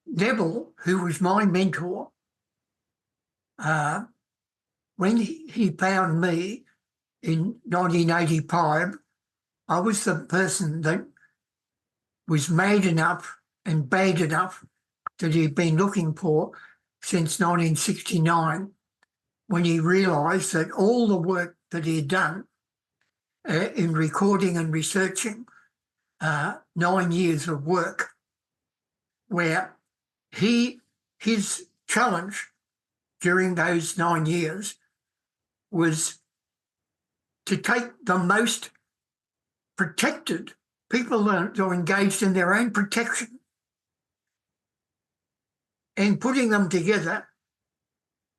S5: Neville, who was my mentor, when he found me in 1985, I was the person that was made enough and bad enough that he'd been looking for since 1969, when he realised that all the work that he had done in recording and researching, 9 years of work, where his challenge during those 9 years was to take the most protected people that are engaged in their own protection and putting them together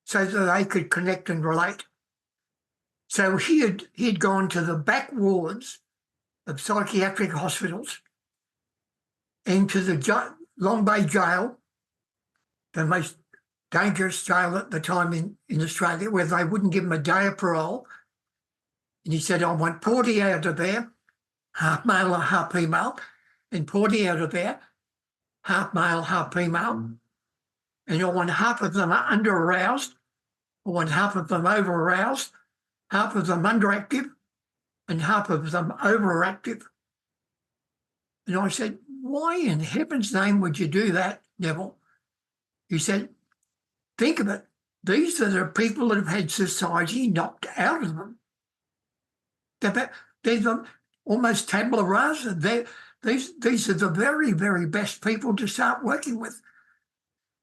S5: so that they could connect and relate. So he'd gone to the back wards of psychiatric hospitals and to the Long Bay Jail, the most dangerous jail at the time in Australia, where they wouldn't give him a day of parole. And he said, I want 40 out of there, half male or half female, and 40 out of there, half male, half female. And I want half of them under-aroused, I want half of them over-aroused, half of them underactive, and half of them overactive. And I said, why in heaven's name would you do that, Neville? He said, think of it. These are the people that have had society knocked out of them. They're almost tabula rasa. These are the very, very best people to start working with.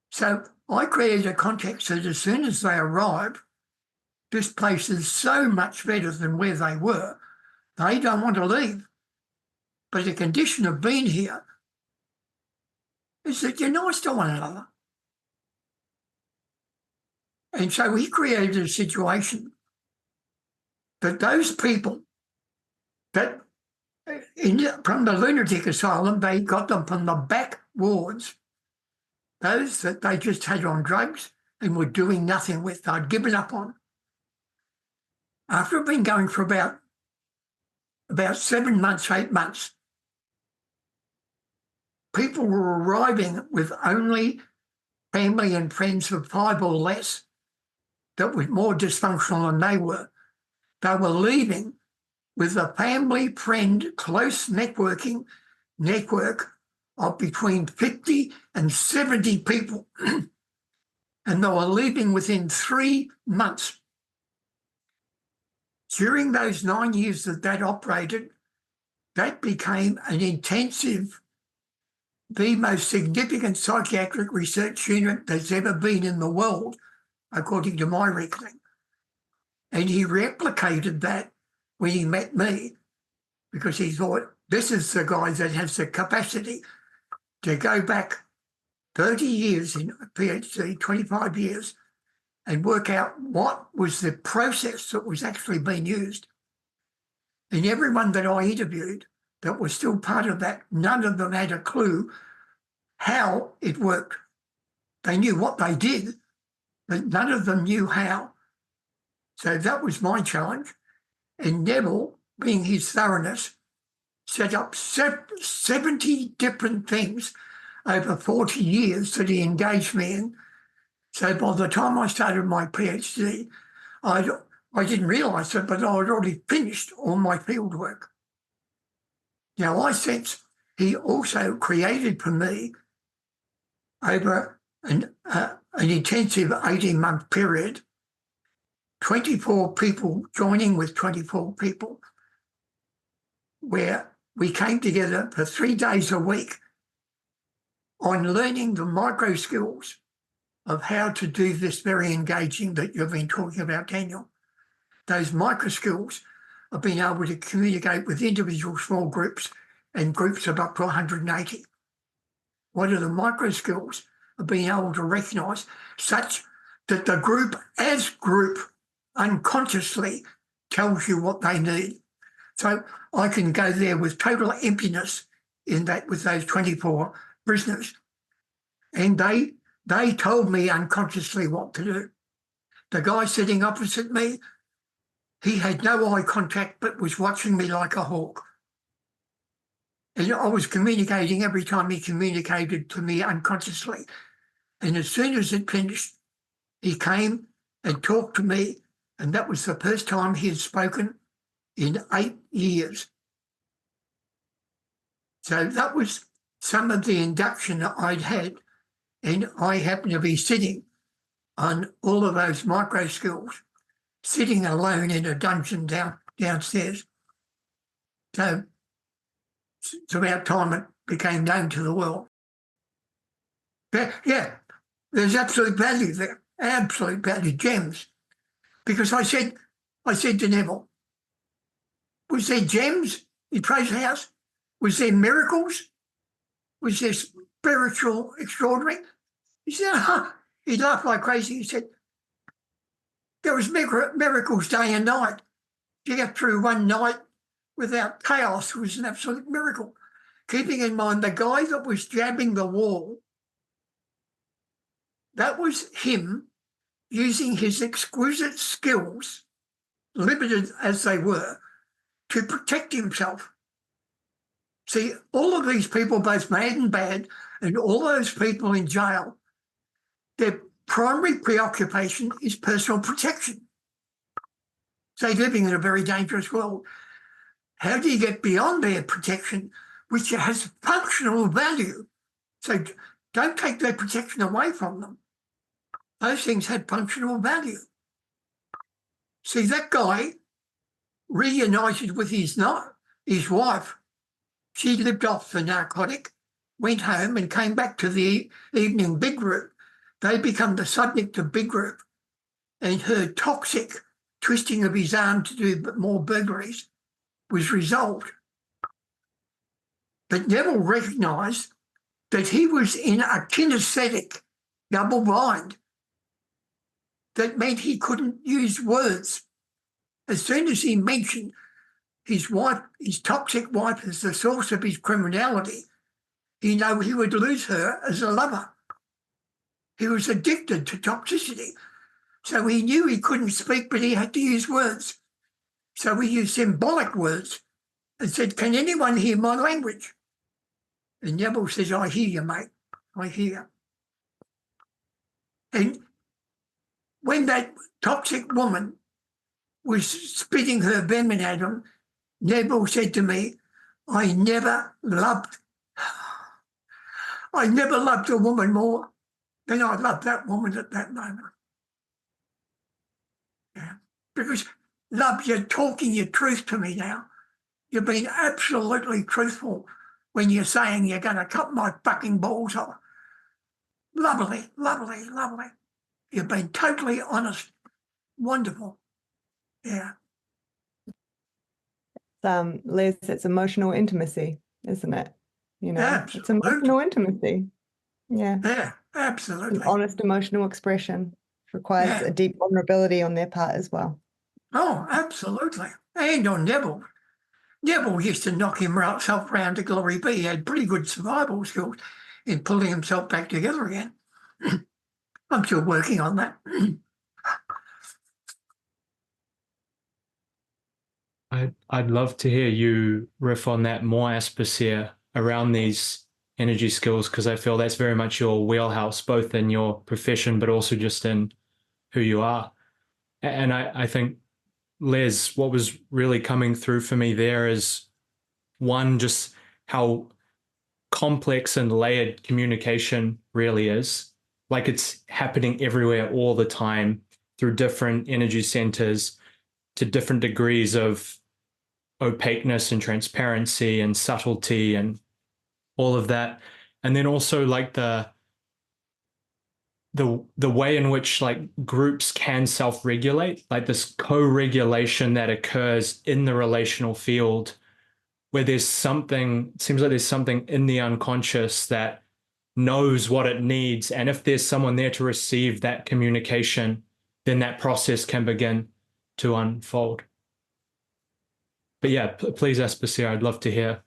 S5: So I created a context that as soon as they arrive, this place is so much better than where they were. They don't want to leave. But the condition of being here is that you're nice to one another. And so he created a situation that those people that from the lunatic asylum, they got them from the back wards, those that they just had on drugs and were doing nothing with, they'd given up on. After being going for about 7 months, 8 months, people were arriving with only family and friends of 5 or less that were more dysfunctional than they were. They were leaving with a family, friend, close network of between 50 and 70 people. And they were leaving within 3 months. During those 9 years that operated, that became an intensive, the most significant psychiatric research unit that's ever been in the world, according to my reckoning. And he replicated that when he met me, because he thought, this is the guy that has the capacity to go back 30 years in a PhD, 25 years, and work out what was the process that was actually being used. And everyone that I interviewed that was still part of that, none of them had a clue how it worked. They knew what they did, but none of them knew how. So that was my challenge. And Neville, being his thoroughness, set up 70 different things over 40 years that he engaged me in. So by the time I started my PhD, I didn't realise it, but I had already finished all my field work. Now, I sense he also created for me over an intensive 18-month period, 24 people joining with 24 people, where we came together for 3 days a week on learning the micro skills of how to do this very engaging that you've been talking about, Daniel. Those micro skills I've been able to communicate with individual small groups and groups of up to 180. What are the micro skills of being able to recognise such that the group as group unconsciously tells you what they need. So I can go there with total emptiness in that with those 24 prisoners. And they told me unconsciously what to do. The guy sitting opposite me, he had no eye contact but was watching me like a hawk. And I was communicating every time he communicated to me unconsciously. And as soon as it finished, he came and talked to me, and that was the first time he had spoken in 8 years. So that was some of the induction that I'd had, and I happened to be sitting on all of those micro skills, sitting alone in a dungeon downstairs. So it's about time it became known to the world. But yeah, there's absolute value there, absolute value, gems. Because I said to Neville, was there gems in Fraser House? Was there miracles? Was there spiritual extraordinary? He said, he laughed like crazy. He said, there was miracles day and night. To get through one night without chaos was an absolute miracle. Keeping in mind the guy that was jabbing the wall, that was him using his exquisite skills, limited as they were, to protect himself. See, all of these people, both mad and bad, and all those people in jail, their primary preoccupation is personal protection. So they're living in a very dangerous world. How do you get beyond their protection, which has functional value? So don't take their protection away from them. Those things had functional value. See, that guy reunited with his wife. She lived off the narcotic, went home and came back to the evening big group. They become the subject of big group, and her toxic twisting of his arm to do more burglaries was resolved. But Neville recognised that he was in a kinesthetic double bind. That meant he couldn't use words. As soon as he mentioned his wife, his toxic wife, as the source of his criminality, he knew he would lose her as a lover. He was addicted to toxicity. So he knew he couldn't speak, but he had to use words. So he used symbolic words and said, can anyone hear my language? And Neville says, I hear you, mate. I hear. And when that toxic woman was spitting her venom at him, Neville said to me, I never loved a woman more than I loved that woman at that moment. Yeah. Because, love, you're talking your truth to me now. You've been absolutely truthful when you're saying you're going to cut my fucking balls off. Lovely, lovely, lovely. You've been totally honest. Wonderful. Yeah.
S6: Liz, it's emotional intimacy, isn't it? You know,
S5: Absolutely.
S6: It's emotional intimacy. Yeah.
S5: Yeah, absolutely.
S6: An honest emotional expression requires a deep vulnerability on their part as well.
S5: Oh, absolutely. And on Neville. Neville used to knock himself round to glory be. He had pretty good survival skills in pulling himself back together again. I'm still working on that.
S2: I'd love to hear you riff on that more, Aspasia, around these energy skills, because I feel that's very much your wheelhouse, both in your profession, but also just in who you are. And I think, Les, what was really coming through for me there is, one, just how complex and layered communication really is. Like, it's happening everywhere all the time through different energy centers to different degrees of opaqueness and transparency and subtlety and all of that. And then also like the the way in which like groups can self-regulate, like this co-regulation that occurs in the relational field, where there's something, it seems like there's something in the unconscious that knows what it needs. And if there's someone there to receive that communication, then that process can begin to unfold. But yeah, please, Aspasia, I'd love to hear.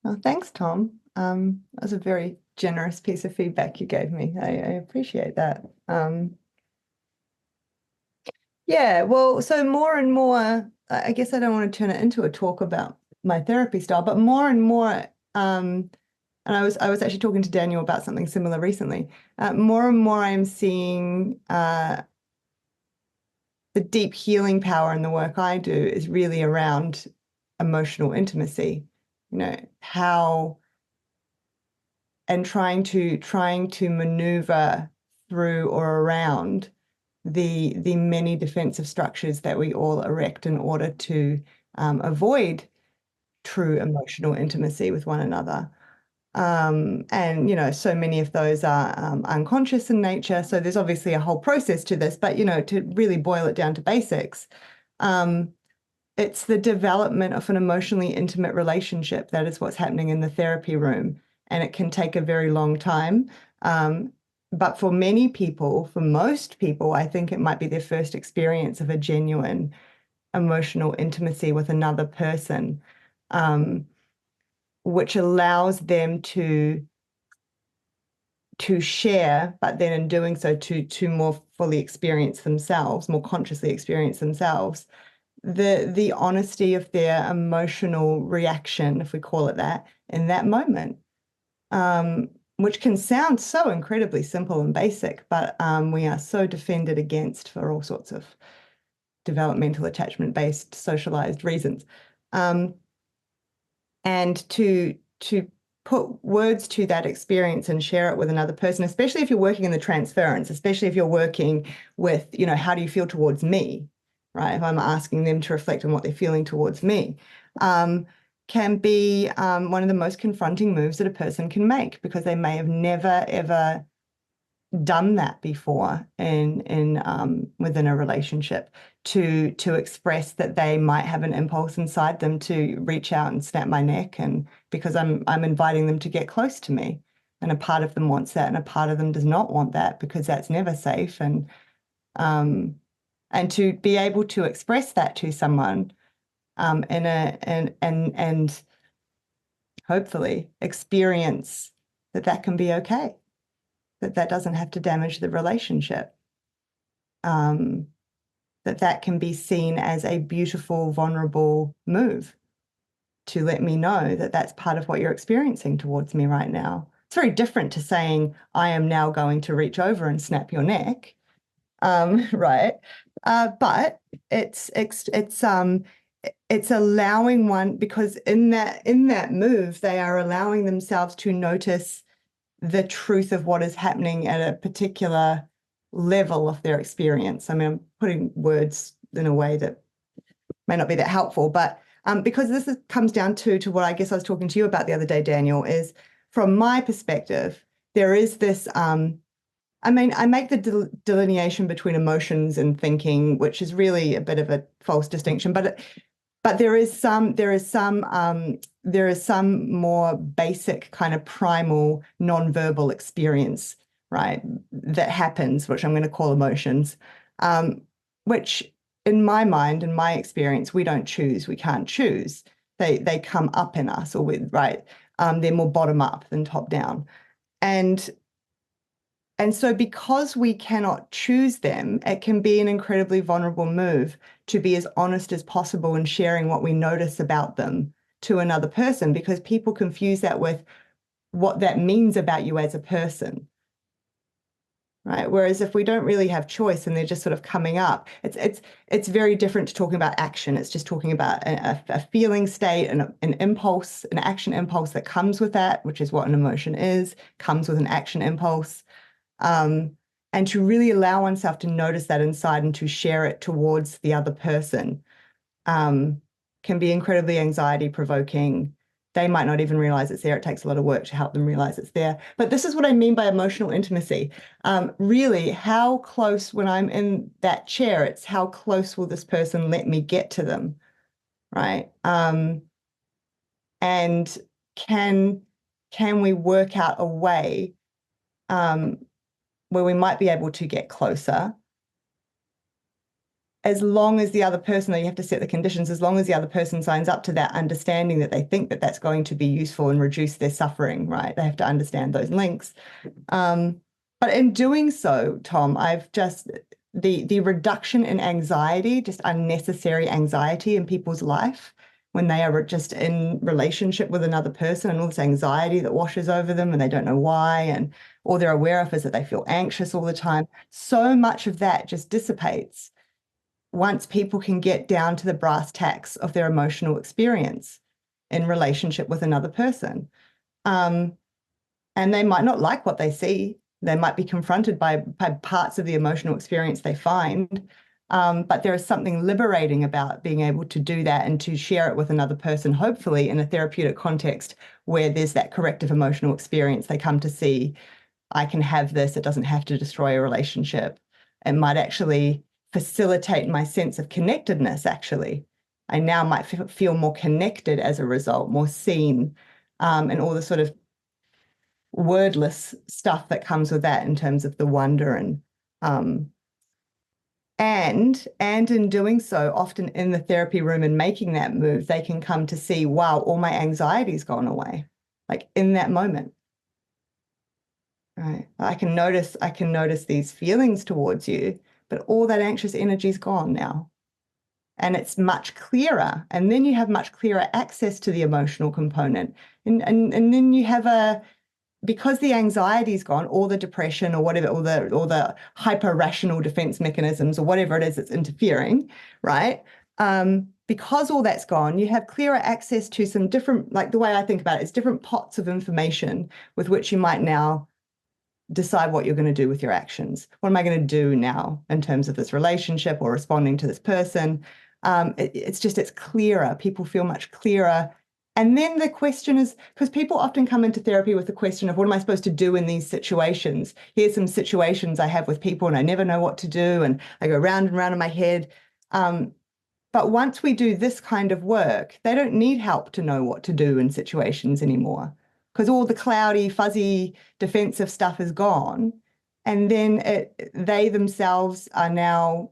S6: Well, thanks, Tom. That was a very generous piece of feedback you gave me. I appreciate that. Yeah, well, so more and more, I guess I don't want to turn it into a talk about my therapy style, but more and more, and I was actually talking to Daniel about something similar recently. More and more I'm seeing the deep healing power in the work I do is really around emotional intimacy, how, and trying to maneuver through or around the many defensive structures that we all erect in order to avoid true emotional intimacy with one another. And so many of those are unconscious in nature. So there's obviously a whole process to this, but to really boil it down to basics, it's the development of an emotionally intimate relationship that is what's happening in the therapy room, and it can take a very long time. But for many people, for most people, I think it might be their first experience of a genuine emotional intimacy with another person, which allows them to share, but then in doing so to more fully experience themselves, more consciously experience themselves, the honesty of their emotional reaction, if we call it that, in that moment. Which can sound so incredibly simple and basic, but we are so defended against for all sorts of developmental attachment-based socialized reasons. And to put words to that experience and share it with another person, especially if you're working in the transference, especially if you're working with, how do you feel towards me, right? If I'm asking them to reflect on what they're feeling towards me, can be one of the most confronting moves that a person can make, because they may have never, ever done that before in within a relationship, to express that they might have an impulse inside them to reach out and snap my neck, and because I'm inviting them to get close to me, and a part of them wants that and a part of them does not want that, because that's never safe. And to be able to express that to someone and hopefully experience that can be okay, that doesn't have to damage the relationship, that can be seen as a beautiful, vulnerable move to let me know that that's part of what you're experiencing towards me right now. It's very different to saying, I am now going to reach over and snap your neck, right? But it's allowing one, because in that move, they are allowing themselves to notice the truth of what is happening at a particular level of their experience. I mean, I'm putting words in a way that may not be that helpful, but because this comes down to what I guess I was talking to you about the other day, Daniel, is from my perspective, there is this, I make the delineation between emotions and thinking, which is really a bit of a false distinction, but there is some more basic kind of primal nonverbal experience, right, that happens, which I'm going to call emotions, which in my mind, in my experience, we don't choose. We can't choose. They come up in us, right? They're more bottom up than top down. And so because we cannot choose them, it can be an incredibly vulnerable move to be as honest as possible in sharing what we notice about them to another person, because people confuse that with what that means about you as a person, right? Whereas if we don't really have choice and they're just sort of coming up, it's very different to talking about action. It's just talking about a feeling state and an impulse, an action impulse that comes with that, which is what an emotion is, comes with an action impulse. And to really allow oneself to notice that inside and to share it towards the other person can be incredibly anxiety provoking. they might not even realize it's there. It takes a lot of work to help them realize it's there. But this is what I mean by emotional intimacy. Really, how close, when I'm in that chair, it's how close will this person let me get to them, right? And can we work out a way where we might be able to get closer, as long as the other person, though you have to set the conditions, as long as the other person signs up to that, understanding that they think that that's going to be useful and reduce their suffering, right? They have to understand those links. But in doing so, Tom, I've just, the reduction in anxiety, just unnecessary anxiety in people's life when they are just in relationship with another person, and all this anxiety that washes over them and they don't know why, and all they're aware of is that they feel anxious all the time. So much of that just dissipates once people can get down to the brass tacks of their emotional experience in relationship with another person. And they might not like what they see. They might be confronted by parts of the emotional experience they find. But there is something liberating about being able to do that and to share it with another person, hopefully in a therapeutic context where there's that corrective emotional experience. They come to see, I can have this. It doesn't have to destroy a relationship. It might actually facilitate my sense of connectedness, actually. I now might feel more connected as a result, more seen, and all the sort of wordless stuff that comes with that in terms of the wonder and in doing so, often in the therapy room and making that move, they can come to see, wow, all my anxiety's gone away, like in that moment. Right. I can notice these feelings towards you, but all that anxious energy's gone now. And it's much clearer. And then you have much clearer access to the emotional component. And then you have because the anxiety's gone, or the depression or whatever, or the hyper-rational defense mechanisms or whatever it is that's interfering, right? Because all that's gone, you have clearer access to some different, like the way I think about it is different pots of information with which you might now decide what you're going to do with your actions. What am I going to do now in terms of this relationship or responding to this person? It's clearer. People feel much clearer. And then the question is, because people often come into therapy with the question of, what am I supposed to do in these situations? Here's some situations I have with people and I never know what to do. And I go round and round in my head. But once we do this kind of work, they don't need help to know what to do in situations anymore, because all the cloudy, fuzzy, defensive stuff is gone. And then they themselves are now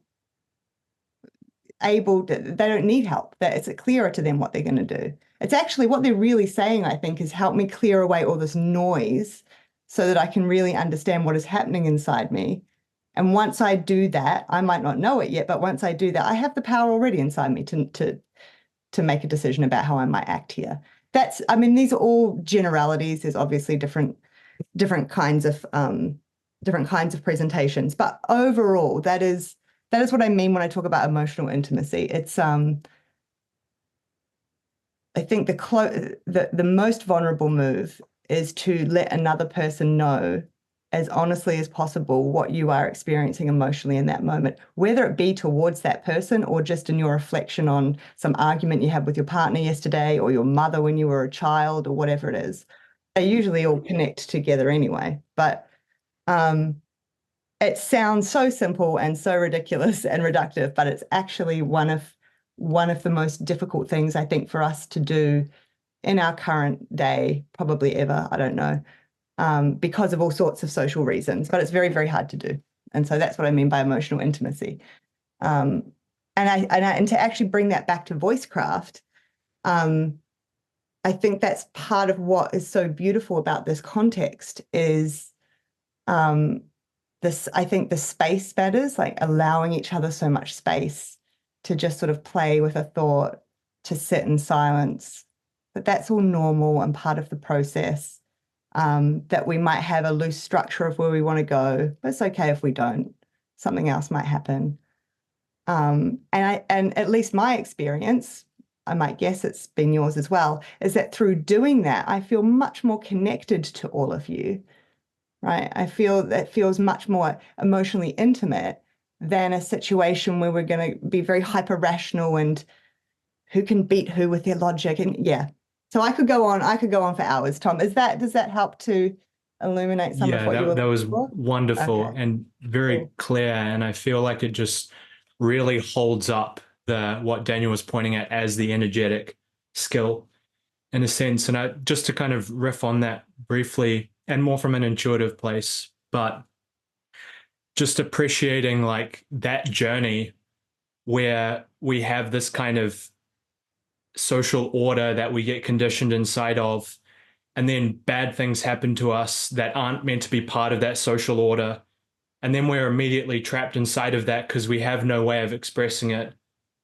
S6: able to, they don't need help. It's clearer to them what they're going to do. It's actually what they're really saying, I think, is help me clear away all this noise so that I can really understand what is happening inside me. And once I do that, I might not know it yet, but once I do that, I have the power already inside me to make a decision about how I might act here. These are all generalities. There's obviously different kinds of presentations, but overall, that is what I mean when I talk about emotional intimacy. It's I think the most vulnerable move is to let another person know as honestly as possible what you are experiencing emotionally in that moment, whether it be towards that person or just in your reflection on some argument you had with your partner yesterday or your mother when you were a child or whatever it is. They usually all connect together anyway, but it sounds so simple and so ridiculous and reductive, but it's actually one of the most difficult things, I think, for us to do in our current day, probably ever, I don't know, because of all sorts of social reasons, but it's very, very hard to do. And so that's what I mean by emotional intimacy. And to actually bring that back to Voicecraft, I think that's part of what is so beautiful about this context is I think the space matters, like allowing each other so much space to just sort of play with a thought, to sit in silence, that's all normal and part of the process, that we might have a loose structure of where we want to go, but it's okay if we don't. Something else might happen. And at least my experience, I might guess it's been yours as well, is that through doing that, I feel much more connected to all of you, right? I feel that feels much more emotionally intimate than a situation where we're going to be very hyper rational and who can beat who with their logic. And yeah, So I could go on for hours, Tom. Does that help to illuminate some of
S2: Yeah,
S6: what you were
S2: that was
S6: looking for?
S2: wonderful
S6: Okay.
S2: and very
S6: Cool.
S2: clear. And I feel like it just really holds up what Daniel was pointing at as the energetic skill in a sense. And just to kind of riff on that briefly and more from an intuitive place, but just appreciating like that journey where we have this kind of social order that we get conditioned inside of, and then bad things happen to us that aren't meant to be part of that social order. And then we're immediately trapped inside of that because we have no way of expressing it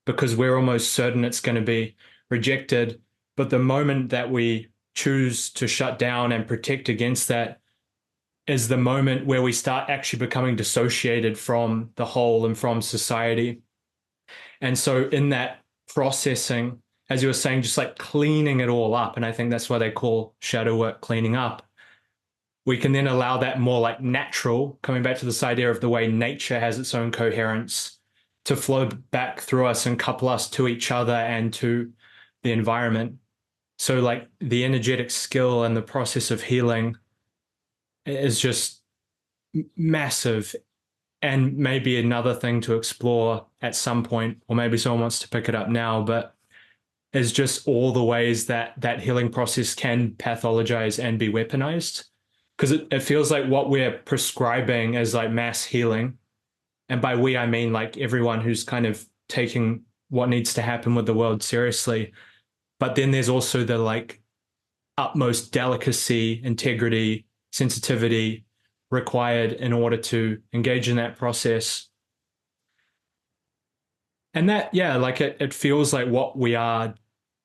S2: because we're almost certain it's going to be rejected. But the moment that we choose to shut down and protect against that is the moment where we start actually becoming dissociated from the whole and from society. And so in that processing, as you were saying, just like cleaning it all up, and I think that's why they call shadow work cleaning up, we can then allow that more like natural, coming back to this idea of the way nature has its own coherence, to flow back through us and couple us to each other and to the environment. So like the energetic skill and the process of healing is just massive, and maybe another thing to explore at some point, or maybe someone wants to pick it up now, but is just all the ways that that healing process can pathologize and be weaponized. Because it feels like what we're prescribing is like mass healing. And by we, I mean like everyone who's kind of taking what needs to happen with the world seriously. But then there's also the like utmost delicacy, integrity, sensitivity required in order to engage in that process. And that, yeah, like it feels like what we are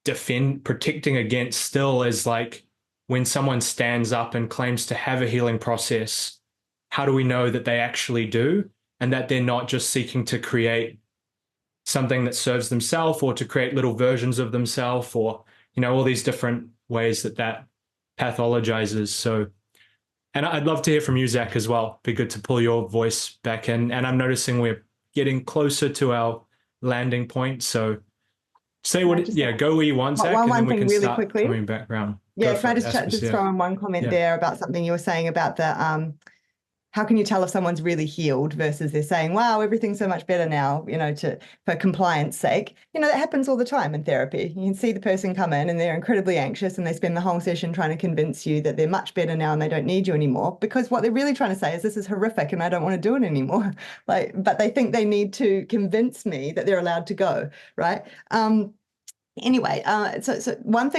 S2: protecting against still is like when someone stands up and claims to have a healing process, how do we know that they actually do and that they're not just seeking to create something that serves themselves or to create little versions of themselves, or, you know, all these different ways that pathologizes. So, and I'd love to hear from you, Zach, as well. Be good to pull your voice back in. And I'm noticing we're getting closer to our landing point. So say
S6: Can I
S2: what,
S6: just
S2: yeah, go where you want, Zach, and then
S6: one
S2: we
S6: thing
S2: can
S6: really
S2: start
S6: quickly?
S2: coming back around.
S6: Yeah,
S2: Go
S6: can
S2: for
S6: I
S2: it,
S6: just
S2: Aspasia.
S6: throw in one comment
S2: Yeah.
S6: there about something you were saying about the how can you tell if someone's really healed versus they're saying, wow, everything's so much better now, you know, for compliance sake. You know, that happens all the time in therapy. You can see the person come in and they're incredibly anxious and they spend the whole session trying to convince you that they're much better now and they don't need you anymore, because what they're really trying to say is this is horrific and I don't want to do it anymore. Like, but they think they need to convince me that they're allowed to go, right? Anyway, so one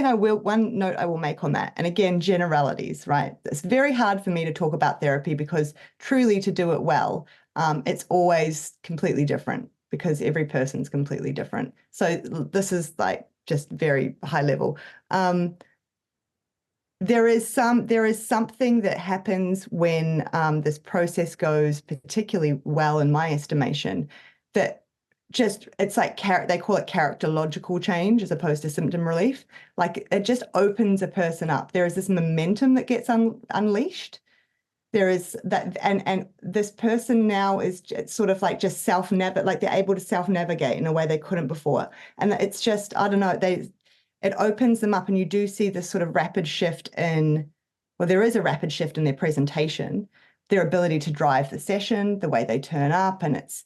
S6: note I will make on that, and again, generalities, right? It's very hard for me to talk about therapy because truly to do it well, it's always completely different because every person's completely different. So this is like just very high level. There is something that happens when this process goes particularly well, in my estimation, that it's like they call it characterological change as opposed to symptom relief. Like it just opens a person up. There is this momentum that gets unleashed. There is that, and this person now is sort of like just self-navigate, like they're able to self-navigate in a way they couldn't before. And it's just, I don't know, it opens them up, and you do see this sort of rapid shift there is a rapid shift in their presentation, their ability to drive the session, the way they turn up, and it's,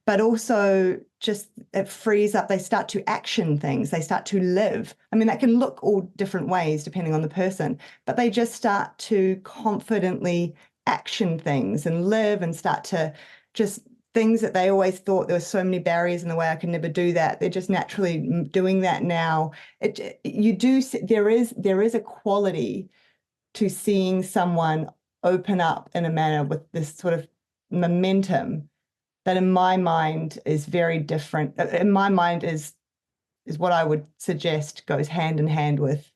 S6: but also just it frees up, they start to action things, they start to live. I mean, that can look all different ways depending on the person, but they just start to confidently action things and live and start to just things that they always thought there were so many barriers in the way, I could never do that. They're just naturally doing that now. There is a quality to seeing someone open up in a manner with this sort of momentum that in my mind is very different. In my mind is what I would suggest goes hand in hand with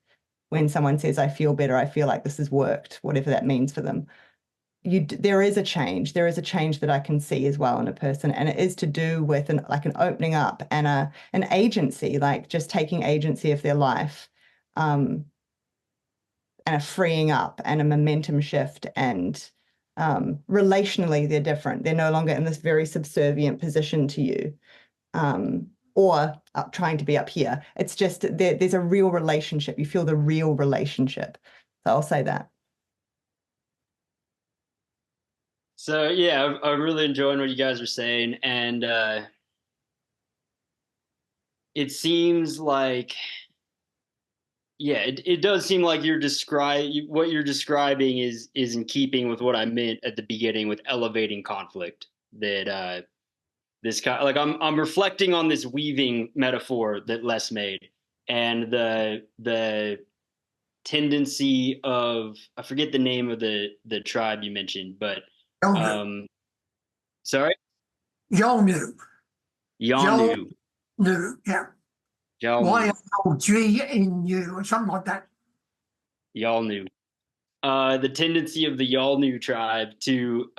S6: when someone says, I feel better, I feel like this has worked, whatever that means for them. There is a change that I can see as well in a person, and it is to do with an opening up and an agency, like just taking agency of their life, and a freeing up and a momentum shift, and relationally they're different. They're no longer in this very subservient position to you. or up trying to be up here. It's just there's a real relationship. You feel the real relationship. So I'll say that.
S4: So yeah, I'm really enjoying what you guys are saying, and it seems like, yeah, it does seem like what you're describing is in keeping with what I meant at the beginning with elevating conflict. That this kind, like I'm reflecting on this weaving metaphor that Les made, and the tendency of, I forget the name of the tribe you mentioned, but
S5: Yolnu.
S4: Sorry,
S5: Yolnu.
S4: Yanu.
S5: Yolnu. Yeah.
S4: Yalnu.
S5: Yolgnu or something like that.
S4: Yalnu. The tendency of the Yalnu tribe to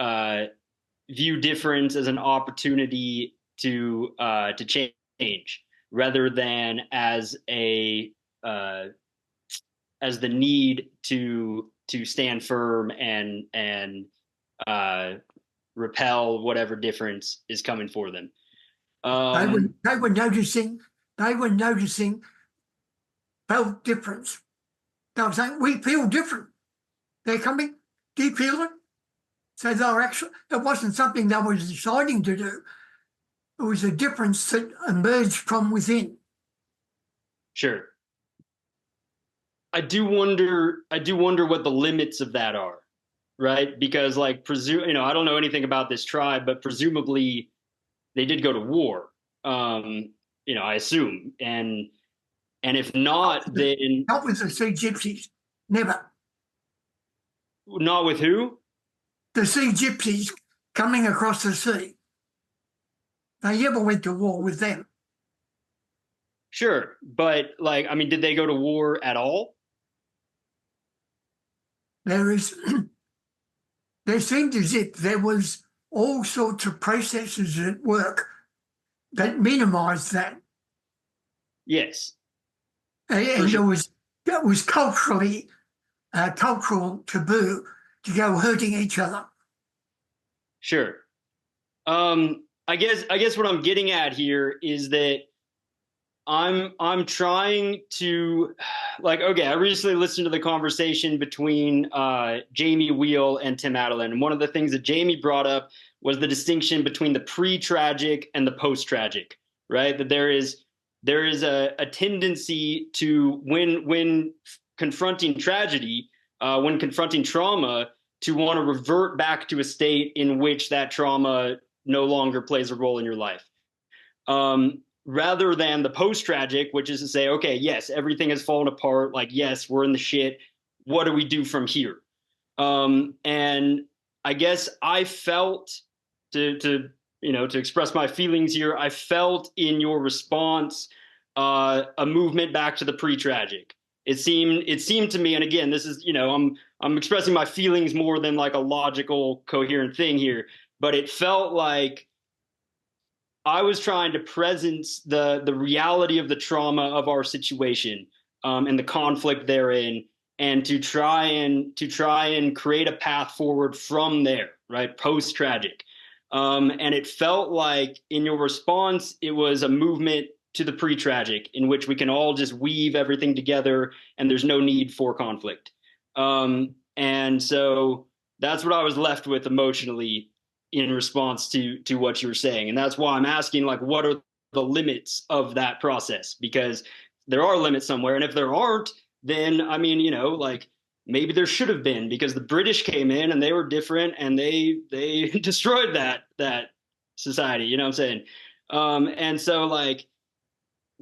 S4: view difference as an opportunity to change, rather than as as the need to stand firm and repel whatever difference is coming for them.
S5: They were noticing felt difference. They were saying, we feel different. They're coming, do you feel it? So they were actually, it wasn't something they were deciding to do. It was a difference that emerged from within.
S4: Sure. I do wonder what the limits of that are, right? Because like I don't know anything about this tribe, but presumably they did go to war. I assume. And if not, then
S5: Not with the sea gypsies. Never.
S4: Not with who?
S5: The sea gypsies coming across the sea. They never went to war with them.
S4: Sure. But like, I mean, did they go to war at all?
S5: There seemed as if there was all sorts of processes at work that minimised that.
S4: Yes.
S5: And that was cultural taboo to go hurting each other.
S4: Sure. I guess what I'm getting at here is that I'm trying to, like, okay, I recently listened to the conversation between Jamie Wheel and Tim Adeline, and one of the things that Jamie brought up was the distinction between the pre-tragic and the post-tragic, right? That there is a tendency to, when confronting tragedy, when confronting trauma, to want to revert back to a state in which that trauma no longer plays a role in your life. Rather than the post-tragic, which is to say, okay, yes, everything has fallen apart. Like, yes, we're in the shit. What do we do from here? And I guess I felt, to express my feelings here, I felt in your response a movement back to the pre-tragic. It seemed to me, and again, this is, I'm expressing my feelings more than like a logical, coherent thing here, but it felt like I was trying to presence the reality of the trauma of our situation, and the conflict therein, and to try and create a path forward from there, right? Post tragic. And it felt like in your response, it was a movement to the pre tragic, in which we can all just weave everything together and there's no need for conflict. And so that's what I was left with emotionally in response to what you were saying. And that's why I'm asking, like, what are the limits of that process? Because there are limits somewhere. And if there aren't, then, I mean, like, maybe there should have been, because the British came in and they were different and they destroyed that society, you know what I'm saying? And so, like,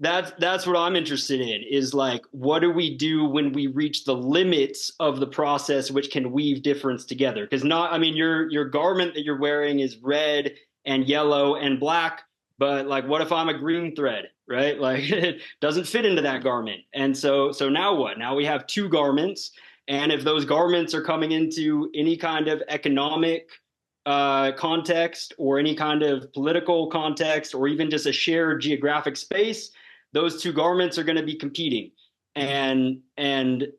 S4: that's what I'm interested in, is like, what do we do when we reach the limits of the process which can weave difference together? Because your garment that you're wearing is red and yellow and black, but like, what if I'm a green thread, right? Like, it doesn't fit into that garment. And so now what? Now we have two garments. And if those garments are coming into any kind of economic context, or any kind of political context, or even just a shared geographic space, those two garments are going to be competing. And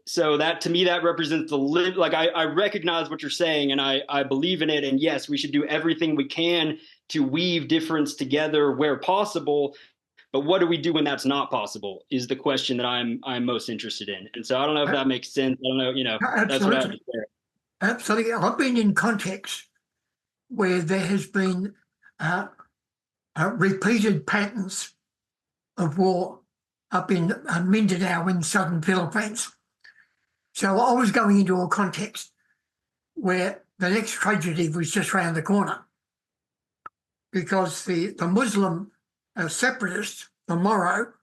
S4: so that, to me, that represents the like, I recognize what you're saying, and I believe in it. And yes, we should do everything we can to weave difference together where possible. But what do we do when that's not possible is the question that I'm most interested in. And so I don't know if that makes sense. I don't know, that's what I have to say.
S5: Absolutely. I've been in contexts where there has been repeated patterns of war up in Mindanao in southern Philippines. So I was going into a context where the next tragedy was just around the corner because the Muslim separatists, the Moro,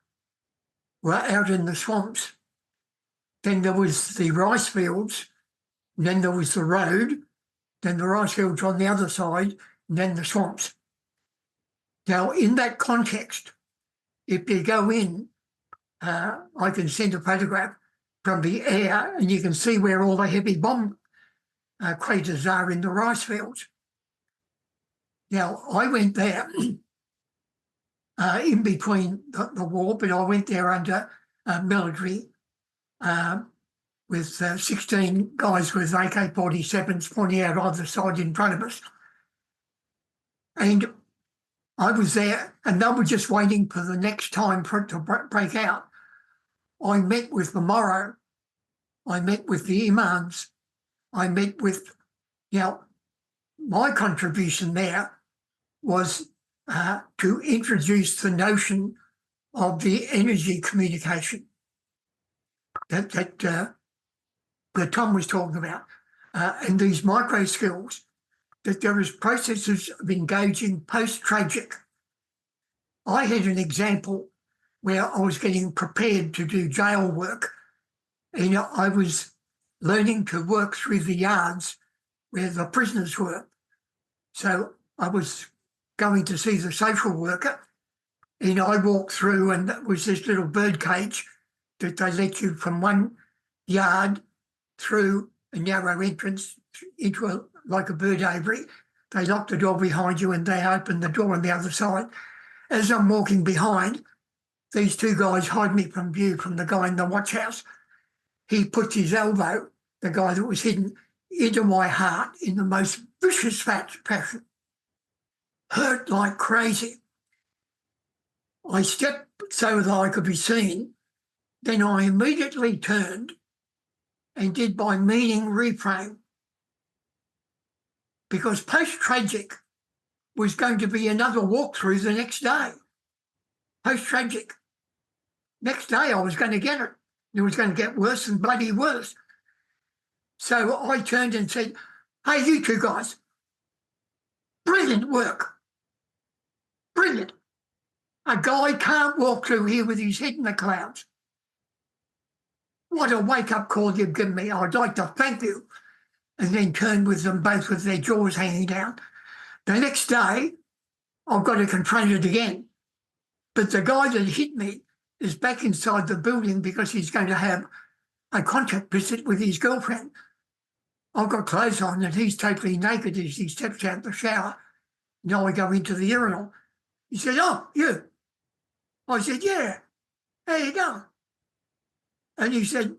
S5: were out in the swamps. Then there was the rice fields, then there was the road, then the rice fields on the other side, and then the swamps. Now, in that context, if you go in, I can send a photograph from the air and you can see where all the heavy bomb craters are in the rice fields. Now, I went there in between the war, but I went there under military with 16 guys with AK-47s pointing out either side in front of us. And I was there and they were just waiting for the next time for it to break out. I met with the Moro, I met with the imams, I met with, my contribution there was to introduce the notion of the energy communication that Tom was talking about, and these micro skills, that there is processes of engaging post-tragic. I had an example where I was getting prepared to do jail work, and I was learning to work through the yards where the prisoners were. So I was going to see the social worker, and I walked through and there was this little bird cage that they let you from one yard through a narrow entrance into like a bird aviary. They lock the door behind you and they open the door on the other side. As I'm walking behind, these two guys hide me from view from the guy in the watch house. He puts his elbow, the guy that was hidden, into my heart in the most vicious fashion. Hurt like crazy. I stepped so that I could be seen. Then I immediately turned and did my meaning reframe, because post-tragic was going to be another walkthrough the next day. Post-tragic. Next day I was going to get it. It was going to get worse and bloody worse. So I turned and said, hey, you two guys, brilliant work. Brilliant. A guy can't walk through here with his head in the clouds. What a wake-up call you've given me. I'd like to thank you. And then turned with them both with their jaws hanging down. The next day, I've got to confront it again. But the guy that hit me is back inside the building because he's going to have a contact visit with his girlfriend. I've got clothes on and he's totally naked as he steps out the shower. Now I go into the urinal. He said, oh, you. I said, yeah. How you going? And he said,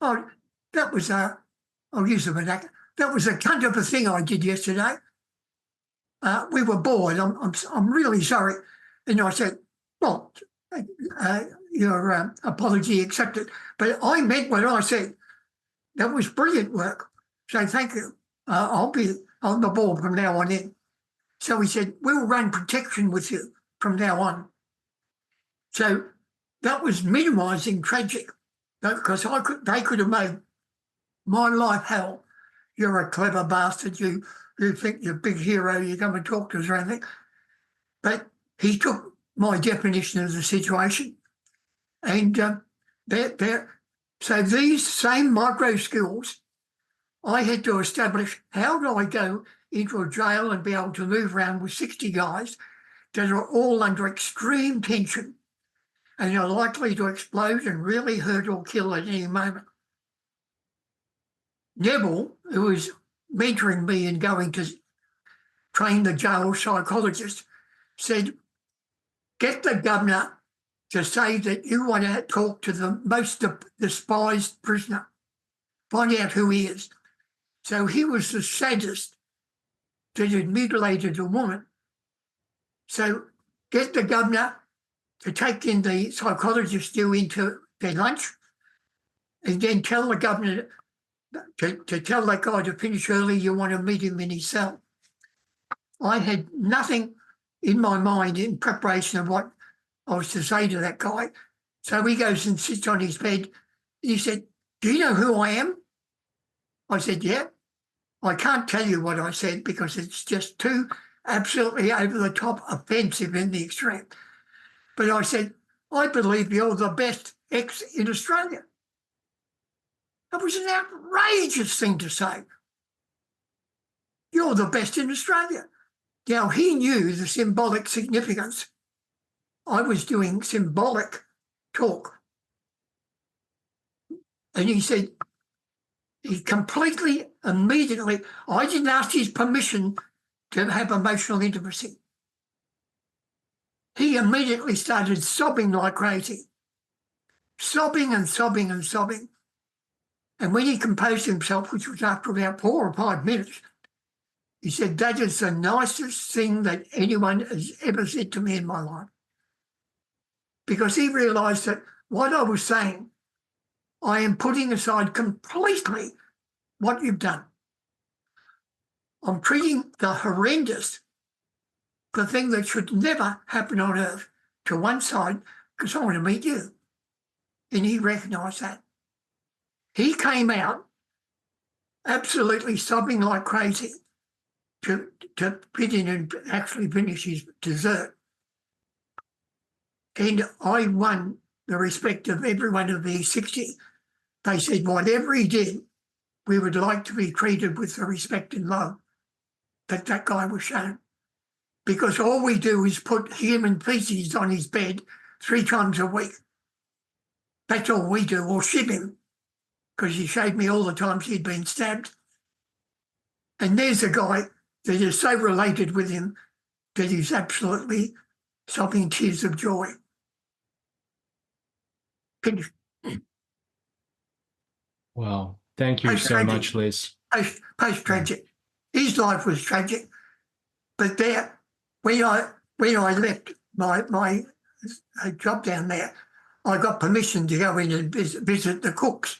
S5: oh, that was I'll use the vernacular. That was a cunt of a thing I did yesterday. We were bored. I'm really sorry. And I said, well, your apology accepted. But I meant what I said. That was brilliant work. So thank you. I'll be on the ball from now on in. So he said, we'll run protection with you from now on. So that was minimising tragic, because they could have made my life hell. You're a clever bastard. You think you're a big hero. You come and talk to us or anything. But he took my definition of the situation. And so these same micro skills, I had to establish, how do I go into a jail and be able to move around with 60 guys that are all under extreme tension and are likely to explode and really hurt or kill at any moment. Neville, who was mentoring me in going to train the jail psychologist, said, get the governor to say that you want to talk to the most despised prisoner. Find out who he is. So he was the sadist that had mutilated a woman. So get the governor to take in the psychologist due into their lunch and then tell the governor to tell that guy to finish early, you want to meet him in his cell. I had nothing in my mind in preparation of what I was to say to that guy. So he goes and sits on his bed. He said, do you know who I am? I said, yeah. I can't tell you what I said because it's just too absolutely over the top offensive in the extreme. But I said, I believe you're the best ex in Australia. It was an outrageous thing to say. You're the best in Australia. Now, he knew the symbolic significance. I was doing symbolic talk. And he said, he completely, immediately, I didn't ask his permission to have emotional intimacy. He immediately started sobbing like crazy, sobbing and sobbing and sobbing. And when he composed himself, which was after about 4 or 5 minutes, he said, that is the nicest thing that anyone has ever said to me in my life. Because he realised that what I was saying, I am putting aside completely what you've done. I'm treating the horrendous, the thing that should never happen on earth, to one side because I want to meet you. And he recognised that. He came out absolutely sobbing like crazy to fit in and actually finish his dessert. And I won the respect of every one of the 60. They said, whatever he did, we would like to be treated with the respect and love that that guy was shown. Because all we do is put human feces on his bed 3 times a week. That's all we do, or ship him, because he showed me all the times he'd been stabbed. And there's a guy that is so related with him that he's absolutely sobbing tears of joy. Finished.
S2: Wow. Thank you so much, Liz.
S5: Post-tragic. His life was tragic. But there, when I left my job down there, I got permission to go in and visit the cooks.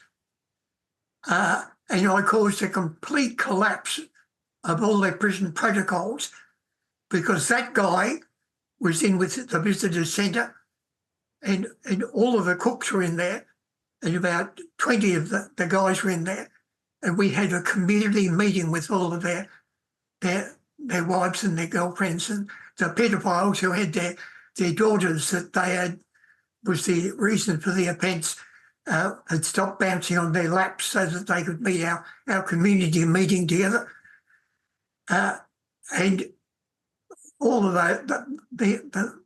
S5: And I caused a complete collapse of all their prison protocols because that guy was in with the visitor centre and all of the cooks were in there and about 20 of the guys were in there. And we had a community meeting with all of their wives and their girlfriends and the pedophiles who had their daughters that they had was the reason for the offence had stopped bouncing on their laps so that they could meet our community meeting together. And all of the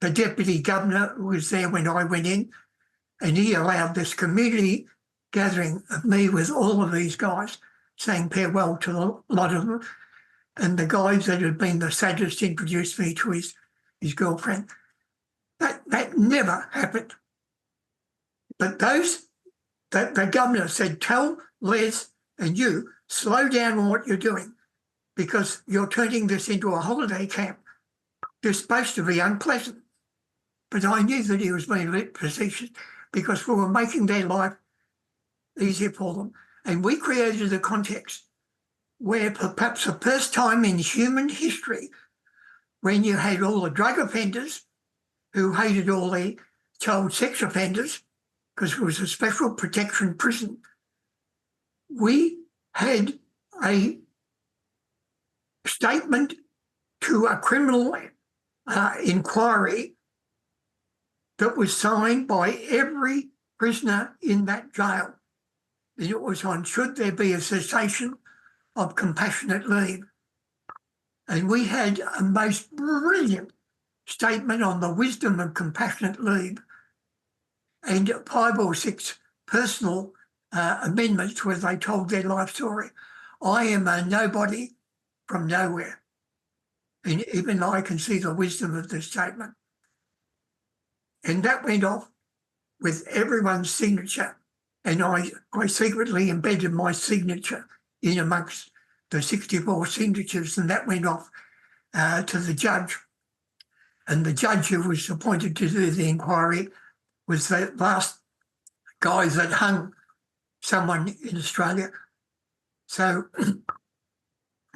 S5: deputy governor was there when I went in, and he allowed this community gathering of me with all of these guys, saying farewell to a lot of them. And the guys that had been the saddest introduced me to his girlfriend. That never happened. But the governor said, tell Les and you, slow down on what you're doing because you're turning this into a holiday camp. They're supposed to be unpleasant. But I knew that he was being a bit facetious because we were making their life easier for them. And we created a context where perhaps the first time in human history when you had all the drug offenders who hated all the child sex offenders because it was a special protection prison, we had a statement to a criminal inquiry that was signed by every prisoner in that jail. And it was on should there be a cessation of compassionate leave. And we had a most brilliant statement on the wisdom of compassionate leave and 5 or 6 personal amendments where they told their life story. I am a nobody from nowhere. And even I can see the wisdom of this statement. And that went off with everyone's signature. And I secretly embedded my signature in amongst the 64 signatures, and that went off to the judge. And the judge who was appointed to do the inquiry was the last guy that hung someone in Australia. So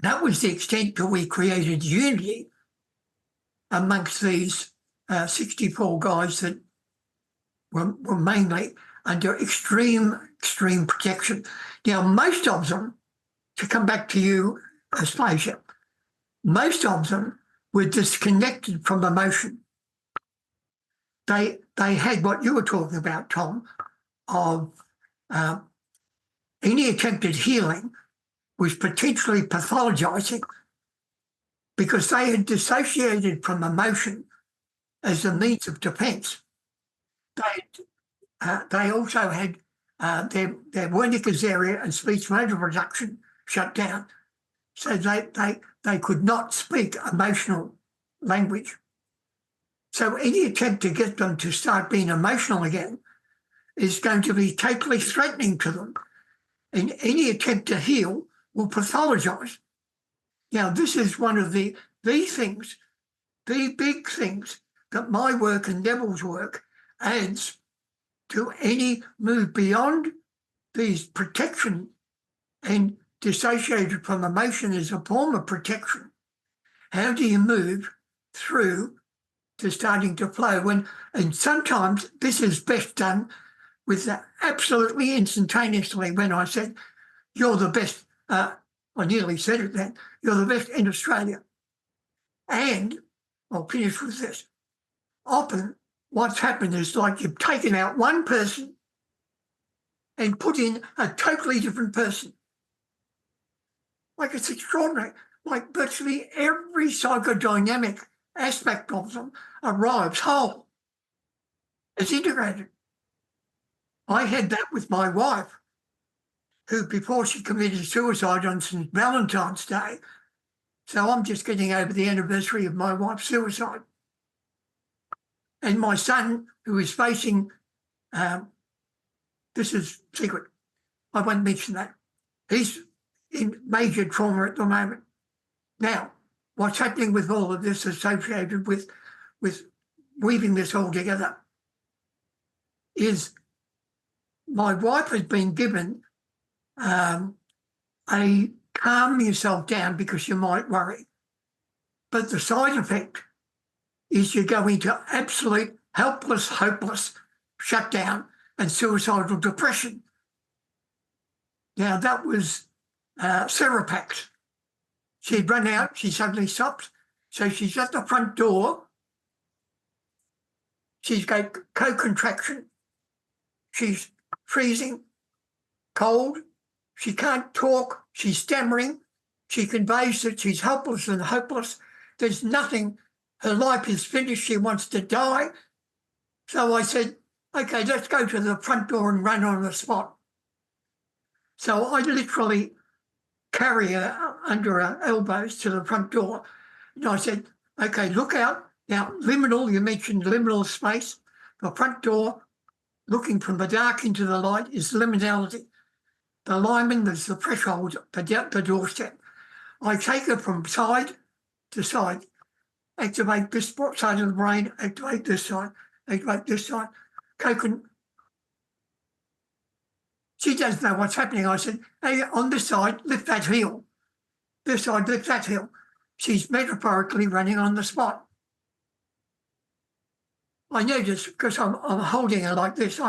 S5: that was the extent that we created unity amongst these 64 guys that were mainly under extreme protection. Now, most of them, to come back to you, Aspasia, most of them were disconnected from emotion. They had what you were talking about, Tom, of any attempt at healing was potentially pathologizing because they had dissociated from emotion as a means of defense. They also had their Wernicke's area and speech motor production shut down. So they could not speak emotional language. So any attempt to get them to start being emotional again is going to be totally threatening to them. And any attempt to heal will pathologize. Now, this is one of the things, the big things that my work and Neville's work adds to any move beyond these protection and dissociated from emotion as a form of protection. How do you move through to starting to flow? And sometimes this is best done with absolutely instantaneously. When I said, you're the best, I nearly said it then, you're the best in Australia. And I'll finish with this. Often what's happened is like you've taken out one person and put in a totally different person. Like it's extraordinary. Like virtually every psychodynamic aspect of them arrives whole. It's integrated. I had that with my wife, who before she committed suicide on St. Valentine's Day, so I'm just getting over the anniversary of my wife's suicide. And my son, who is facing, this is secret, I won't mention that. He's in major trauma at the moment. Now, what's happening with all of this associated with weaving this all together is my wife has been given a calm yourself down because you might worry. But the side effect is you go into absolute helpless, hopeless shutdown and suicidal depression. Now, that was Seropax. She'd run out, she suddenly stops. So she's at the front door. She's got co-contraction. She's freezing, cold. She can't talk. She's stammering. She conveys that she's helpless and hopeless. There's nothing. Her life is finished. She wants to die. So I said, okay, let's go to the front door and run on the spot. So I literally carry her under her elbows to the front door. And I said, okay, look out. Now, liminal, you mentioned liminal space. The front door, looking from the dark into the light, is liminality. The lineman is the threshold, the doorstep. I take her from side to side. Activate this side of the brain, activate this side, activate this side. She doesn't know what's happening. I said, hey, on this side, lift that heel. This side, lift that heel. She's metaphorically running on the spot. I know this because I'm holding her like this.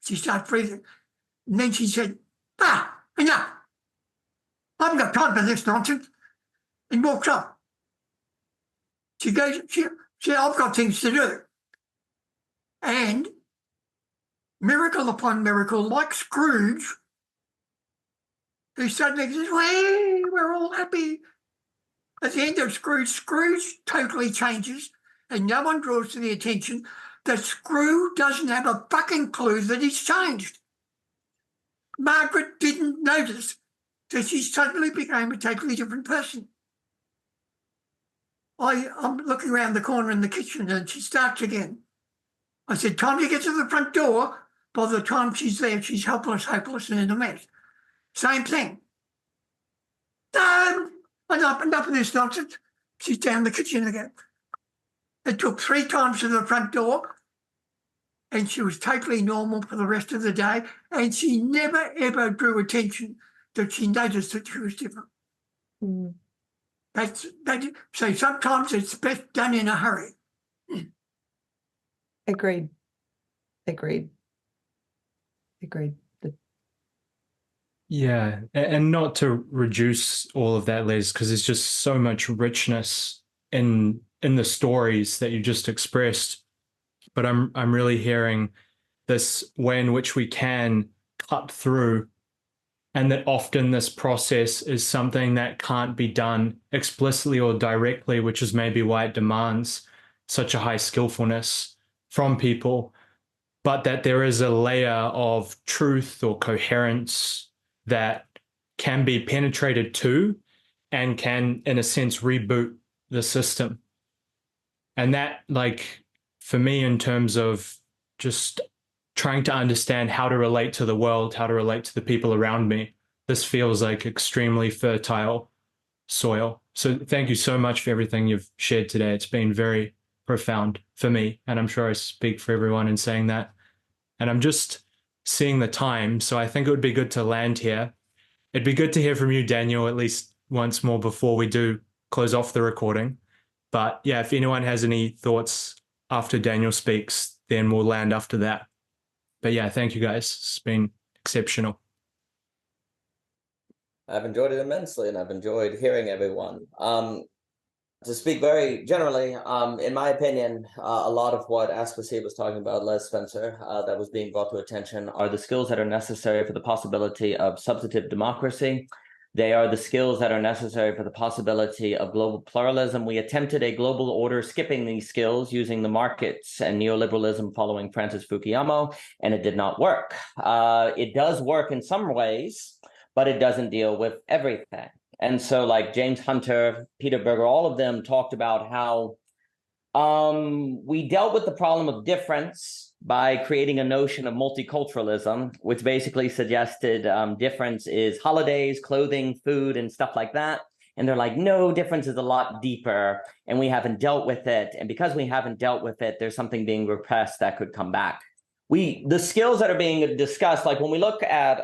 S5: She starts breathing. And then she said, enough. I haven't got time for this nonsense. And walks off. She goes, I've got things to do. And miracle upon miracle, like Scrooge, who suddenly says, hey, we're all happy. At the end of Scrooge totally changes, and no one draws to the attention that Scrooge doesn't have a fucking clue that he's changed. Margaret didn't notice that she suddenly became a totally different person. I'm looking around the corner in the kitchen and she starts again. I said, time to get to the front door. By the time she's there, she's helpless, hopeless, and in a mess. Same thing. Enough of this nonsense. she's down the kitchen again. It took 3 times to the front door, and she was totally normal for the rest of the day, and she never, ever drew attention that she noticed that she was different.
S6: Mm.
S5: So sometimes it's best done in a hurry.
S6: Agreed.
S2: Yeah, and not to reduce all of that, Liz, because there's just so much richness in the stories that you just expressed. But I'm really hearing this way in which we can cut through, and that often this process is something that can't be done explicitly or directly, which is maybe why it demands such a high skillfulness from people, but that there is a layer of truth or coherence that can be penetrated to and can, in a sense, reboot the system. And that, like, for me, in terms of just trying to understand how to relate to the world, how to relate to the people around me, this feels like extremely fertile soil. So thank you so much for everything you've shared today. It's been very profound for me, and I'm sure I speak for everyone in saying that. And I'm just seeing the time, so I think it would be good to land here. It'd be good to hear from you, Daniel, at least once more before we do close off the recording. But yeah, if anyone has any thoughts after Daniel speaks, then we'll land after that. But yeah, thank you guys. It's been exceptional.
S3: I've enjoyed it immensely, and I've enjoyed hearing everyone. To speak very generally, in my opinion, a lot of what Aspasia was talking about, Les Spencer, that was being brought to attention are the skills that are necessary for the possibility of substantive democracy. They are the skills that are necessary for the possibility of global pluralism. We attempted a global order, skipping these skills using the markets and neoliberalism following Francis Fukuyama, and it did not work. It does work in some ways, but it doesn't deal with everything. And so, like James Hunter, Peter Berger, all of them talked about how we dealt with the problem of difference by creating a notion of multiculturalism, which basically suggested difference is holidays, clothing, food, and stuff like that. And they're like, no, difference is a lot deeper, and we haven't dealt with it. And because we haven't dealt with it, there's something being repressed that could come back. The skills that are being discussed, like when we look at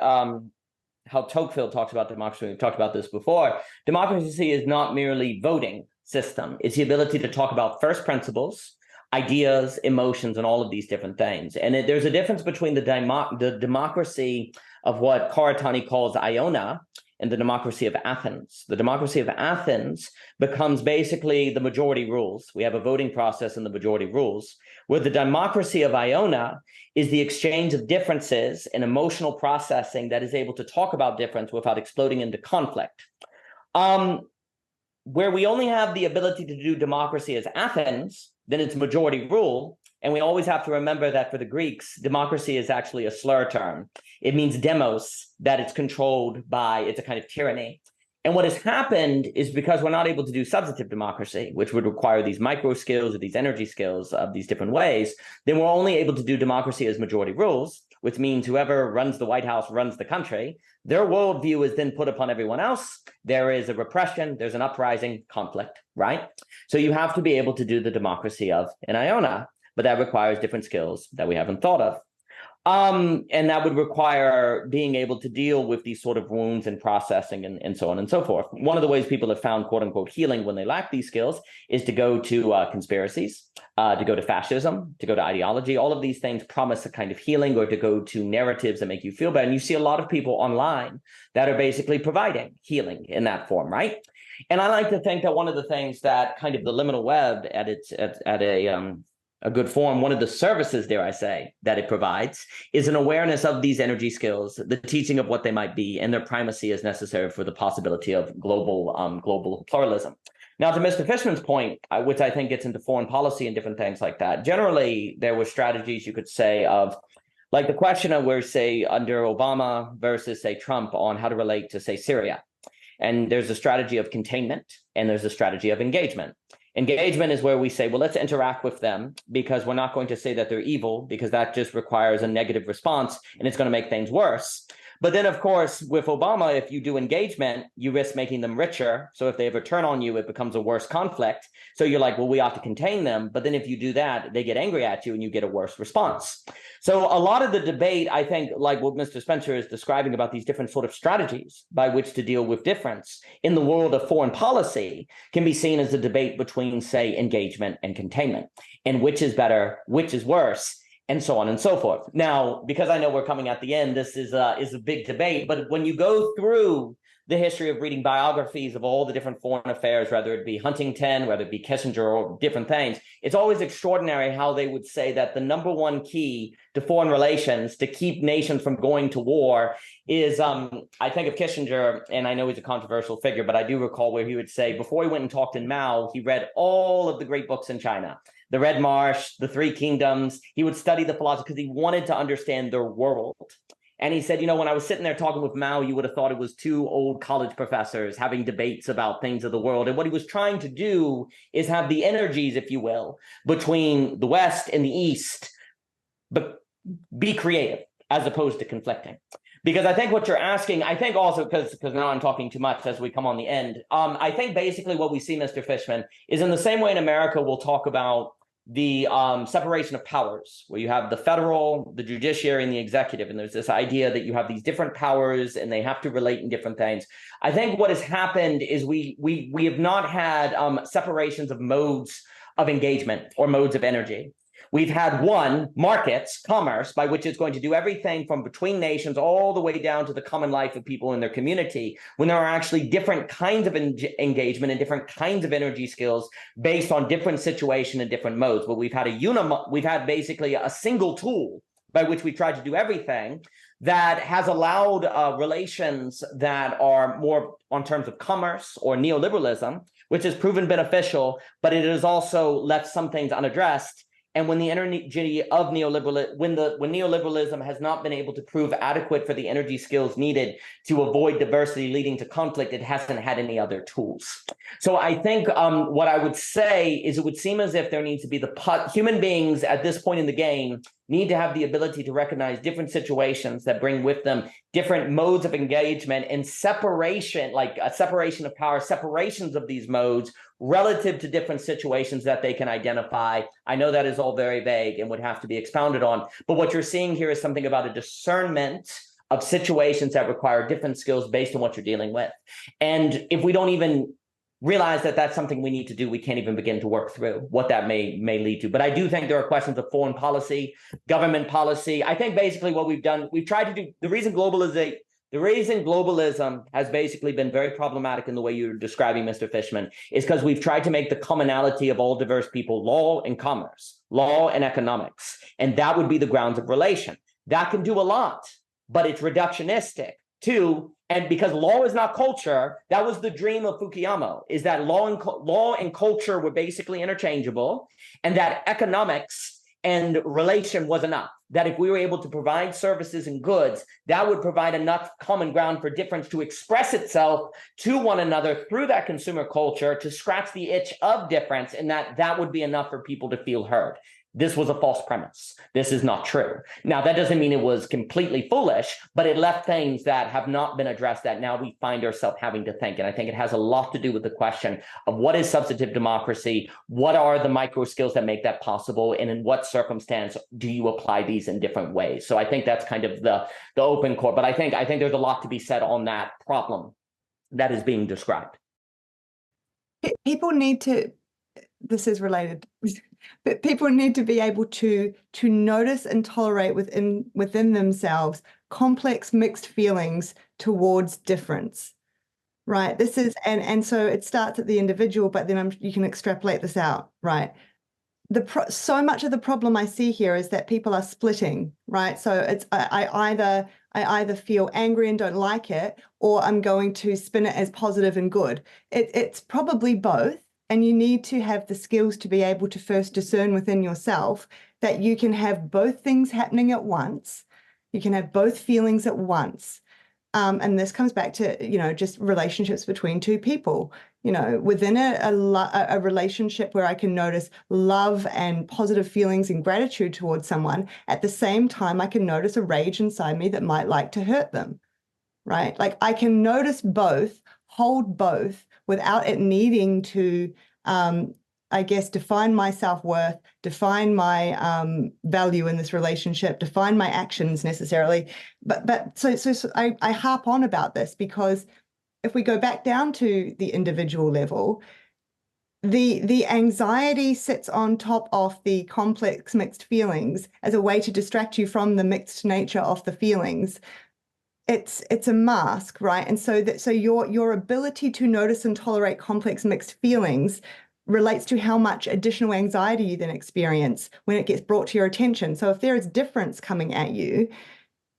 S3: how Tocqueville talks about democracy, we've talked about this before, democracy is not merely voting system. It's the ability to talk about first principles, ideas, emotions, and all of these different things. And there's a difference between the democracy of what Karatani calls Iona and the democracy of Athens. The democracy of Athens becomes basically the majority rules. We have a voting process and the majority rules, where the democracy of Iona is the exchange of differences and emotional processing that is able to talk about difference without exploding into conflict. Where we only have the ability to do democracy as Athens, then it's majority rule. And we always have to remember that for the Greeks, democracy is actually a slur term. It means demos, that it's controlled by, it's a kind of tyranny. And what has happened is because we're not able to do substantive democracy, which would require these micro skills or these energy skills of these different ways, then we're only able to do democracy as majority rules, which means whoever runs the White House runs the country. Their worldview is then put upon everyone else. There is a repression, there's an uprising, conflict, right? So you have to be able to do the democracy of an Iona, but that requires different skills that we haven't thought of. And that would require being able to deal with these sort of wounds and processing and so on and so forth. One of the ways people have found quote unquote healing when they lack these skills is to go to conspiracies, to go to fascism, to go to ideology. All of these things promise a kind of healing, or to go to narratives that make you feel better. And you see a lot of people online that are basically providing healing in that form, right? And I like to think that one of the things that kind of the liminal web at a good form, one of the services, dare I say, that it provides is an awareness of these energy skills, the teaching of what they might be, and their primacy is necessary for the possibility of global pluralism. Now, to Mr. Fishman's point, which I think gets into foreign policy and different things like that, generally, there were strategies you could say of, like the question of where, say, under Obama versus, say, Trump on how to relate to, say, Syria. And there's a strategy of containment, and there's a strategy of engagement. Engagement is where we say, well, let's interact with them, because we're not going to say that they're evil, because that just requires a negative response and it's going to make things worse. But then, of course, with Obama, if you do engagement, you risk making them richer. So if they ever turn on you, it becomes a worse conflict. So you're like, well, we ought to contain them. But then if you do that, they get angry at you and you get a worse response. So a lot of the debate, I think, like what Mr. Spencer is describing about these different sort of strategies by which to deal with difference in the world of foreign policy, can be seen as a debate between, say, engagement and containment, and which is better, which is worse, and so on and so forth. Now, because I know we're coming at the end, this is a big debate, but when you go through the history of reading biographies of all the different foreign affairs, whether it be Huntington, whether it be Kissinger, or different things, it's always extraordinary how they would say that the number one key to foreign relations to keep nations from going to war is, I think of Kissinger, and I know he's a controversial figure, but I do recall where he would say, before he went and talked in Mao, he read all of the great books in China. The Red March, the Three Kingdoms. He would study the philosophy because he wanted to understand their world. And he said, when I was sitting there talking with Mao, you would have thought it was two old college professors having debates about things of the world. And what he was trying to do is have the energies, if you will, between the West and the East, but be creative as opposed to conflicting. Because I think what you're asking, I think also, because now I'm talking too much as we come on the end, I think basically what we see, Mr. Fishman, is in the same way in America, we'll talk about the separation of powers, where you have the federal, the judiciary, and the executive. And there's this idea that you have these different powers and they have to relate in different things. I think what has happened is we have not had separations of modes of engagement or modes of energy. We've had one, markets, commerce, by which it's going to do everything from between nations all the way down to the common life of people in their community, when there are actually different kinds of engagement and different kinds of energy skills based on different situation and different modes. But we've had basically a single tool by which we tried to do everything that has allowed relations that are more on terms of commerce or neoliberalism, which has proven beneficial, but it has also left some things unaddressed. And when the energy of neoliberalism, when neoliberalism has not been able to prove adequate for the energy skills needed to avoid diversity leading to conflict, it hasn't had any other tools. So I think what I would say is it would seem as if there needs to be human beings at this point in the game need to have the ability to recognize different situations that bring with them different modes of engagement and separation, like a separation of power, separations of these modes relative to different situations that they can identify. I know that is all very vague and would have to be expounded on, but what you're seeing here is something about a discernment of situations that require different skills based on what you're dealing with. And if we don't even realize that that's something we need to do, we can't even begin to work through what that may lead to. But I do think there are questions of foreign policy, government policy. I think basically what we've done, we've tried to do, the reason globalism has basically been very problematic in the way you're describing, Mr. Fishman, is because we've tried to make the commonality of all diverse people law and commerce, law and economics, and that would be the grounds of relation. That can do a lot, but it's reductionistic too. And because law is not culture, that was the dream of Fukuyama, is that law and culture were basically interchangeable, and that economics and relation was enough. That if we were able to provide services and goods, that would provide enough common ground for difference to express itself to one another through that consumer culture to scratch the itch of difference, and that would be enough for people to feel heard. This was a false premise. This is not true. Now, that doesn't mean it was completely foolish, but it left things that have not been addressed that now we find ourselves having to think. And I think it has a lot to do with the question of what is substantive democracy? What are the micro skills that make that possible? And in what circumstance do you apply these in different ways? So I think that's kind of the open core. But I think there's a lot to be said on that problem that is being described.
S6: People need to, this is related, but people need to be able to notice and tolerate within themselves complex mixed feelings towards difference, right? This is, and so it starts at the individual, but then you can extrapolate this out, right? So much of the problem I see here is that people are splitting, right? So it's I either feel angry and don't like it, or I'm going to spin it as positive and good. It's probably both. And you need to have the skills to be able to first discern within yourself that you can have both things happening at once. You can have both feelings at once. And this comes back to, just relationships between two people. Within a relationship where I can notice love and positive feelings and gratitude towards someone, at the same time, I can notice a rage inside me that might like to hurt them. right? Like I can notice both, hold both without it needing to, I guess, define my self-worth, define my value in this relationship, define my actions necessarily. But so I harp on about this because if we go back down to the individual level, the anxiety sits on top of the complex mixed feelings as a way to distract you from the mixed nature of the feelings. It's a mask, right? And so your ability to notice and tolerate complex mixed feelings relates to how much additional anxiety you then experience when it gets brought to your attention. So if there is difference coming at you,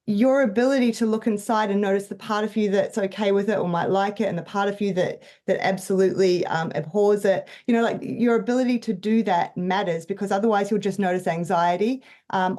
S6: your ability to look inside and notice the part of you that's okay with it or might like it, and the part of you that absolutely abhors it, like your ability to do that matters, because otherwise you'll just notice anxiety,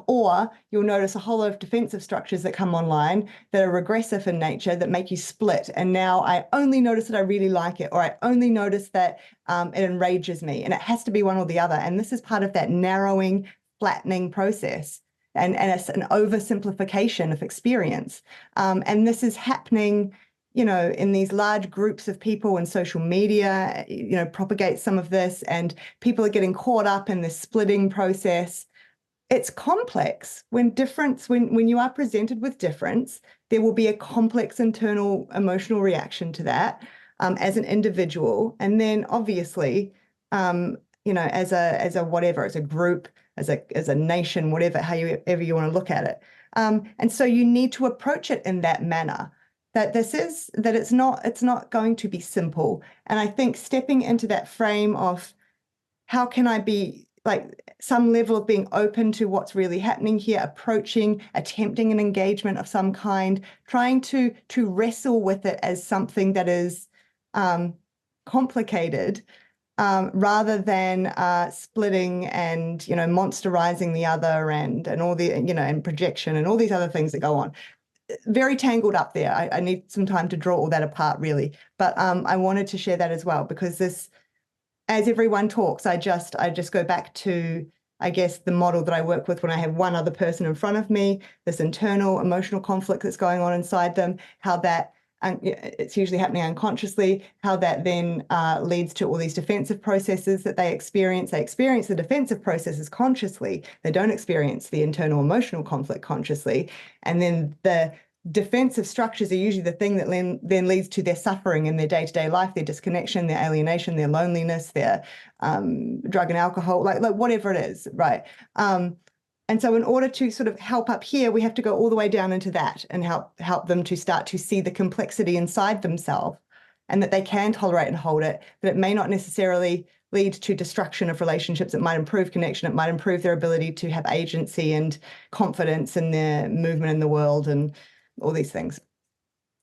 S6: or you'll notice a whole lot of defensive structures that come online that are regressive in nature that make you split. And now I only notice that I really like it, or I only notice that it enrages me, and it has to be one or the other. And this is part of that narrowing, flattening process. And it's an oversimplification of experience. And this is happening, in these large groups of people, and social media, propagates some of this, and people are getting caught up in this splitting process. It's complex. When you are presented with difference, there will be a complex internal emotional reaction to that as an individual. And then obviously, as a whatever, as a group, as a nation, whatever, however you want to look at it. And so you need to approach it in that manner, that it's not going to be simple. And I think stepping into that frame of how can I be like some level of being open to what's really happening here, attempting an engagement of some kind, trying to wrestle with it as something that is complicated, rather than splitting and monsterizing the other, and all the and projection and all these other things that go on. Very tangled up there. I need some time to draw all that apart, really. But I wanted to share that as well, because this, as everyone talks, I just go back to, I guess, the model that I work with when I have one other person in front of me, this internal emotional conflict that's going on inside them, how that, and it's usually happening unconsciously, how that then leads to all these defensive processes that they experience. They experience the defensive processes consciously. They don't experience the internal emotional conflict consciously. And then the defensive structures are usually the thing that then leads to their suffering in their day-to-day life, their disconnection, their alienation, their loneliness, their drug and alcohol, like whatever it is, right? And so in order to sort of help up here, we have to go all the way down into that and help them to start to see the complexity inside themselves, and that they can tolerate and hold it, but it may not necessarily lead to destruction of relationships. It might improve connection. It might improve their ability to have agency and confidence in their movement in the world and all these things.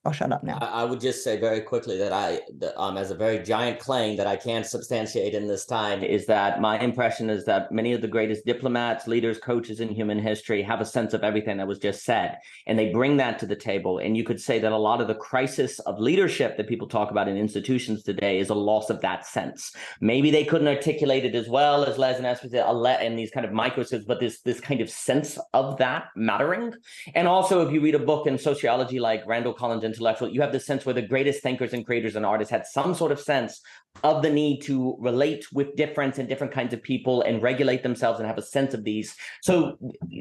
S6: I'll shut up now.
S3: I would just say very quickly that as a very giant claim that I can't substantiate in this time, is that my impression is that many of the greatest diplomats, leaders, coaches in human history have a sense of everything that was just said, and they bring that to the table. And you could say that a lot of the crisis of leadership that people talk about in institutions today is a loss of that sense. Maybe they couldn't articulate it as well as Les and Aspasia and these kind of microscopes, but this kind of sense of that mattering. And also, if you read a book in sociology like Randall Collins' Intellectual, you have this sense where the greatest thinkers and creators and artists had some sort of sense of the need to relate with difference and different kinds of people and regulate themselves and have a sense of these. So,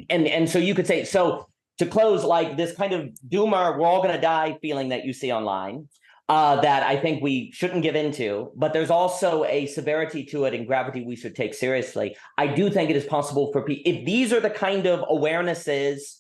S3: and so you could say, so to close, like this kind of doomer, we're all going to die feeling that you see online, that I think we shouldn't give into, but there's also a severity to it and gravity we should take seriously. I do think it is possible for people, if these are the kind of awarenesses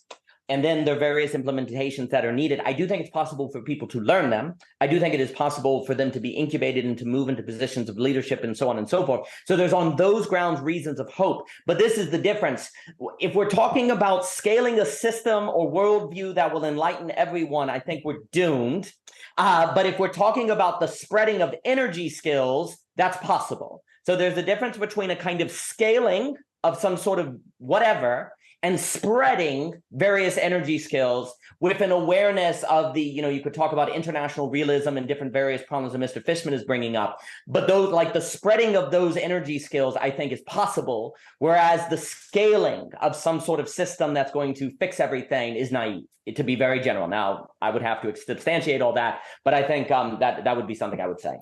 S3: and then there are various implementations that are needed, I do think it's possible for people to learn them. I do think it is possible for them to be incubated and to move into positions of leadership and so on and so forth. So there's on those grounds reasons of hope. But this is the difference. If we're talking about scaling a system or worldview that will enlighten everyone, I think we're doomed. But if we're talking about the spreading of energy skills, that's possible. So there's a difference between a kind of scaling of some sort of whatever and spreading various energy skills with an awareness of the, you could talk about international realism and different various problems that Mr. Fishman is bringing up. But those, like the spreading of those energy skills, I think is possible, whereas the scaling of some sort of system that's going to fix everything is naive, to be very general. Now, I would have to substantiate all that, but I think that would be something I would say.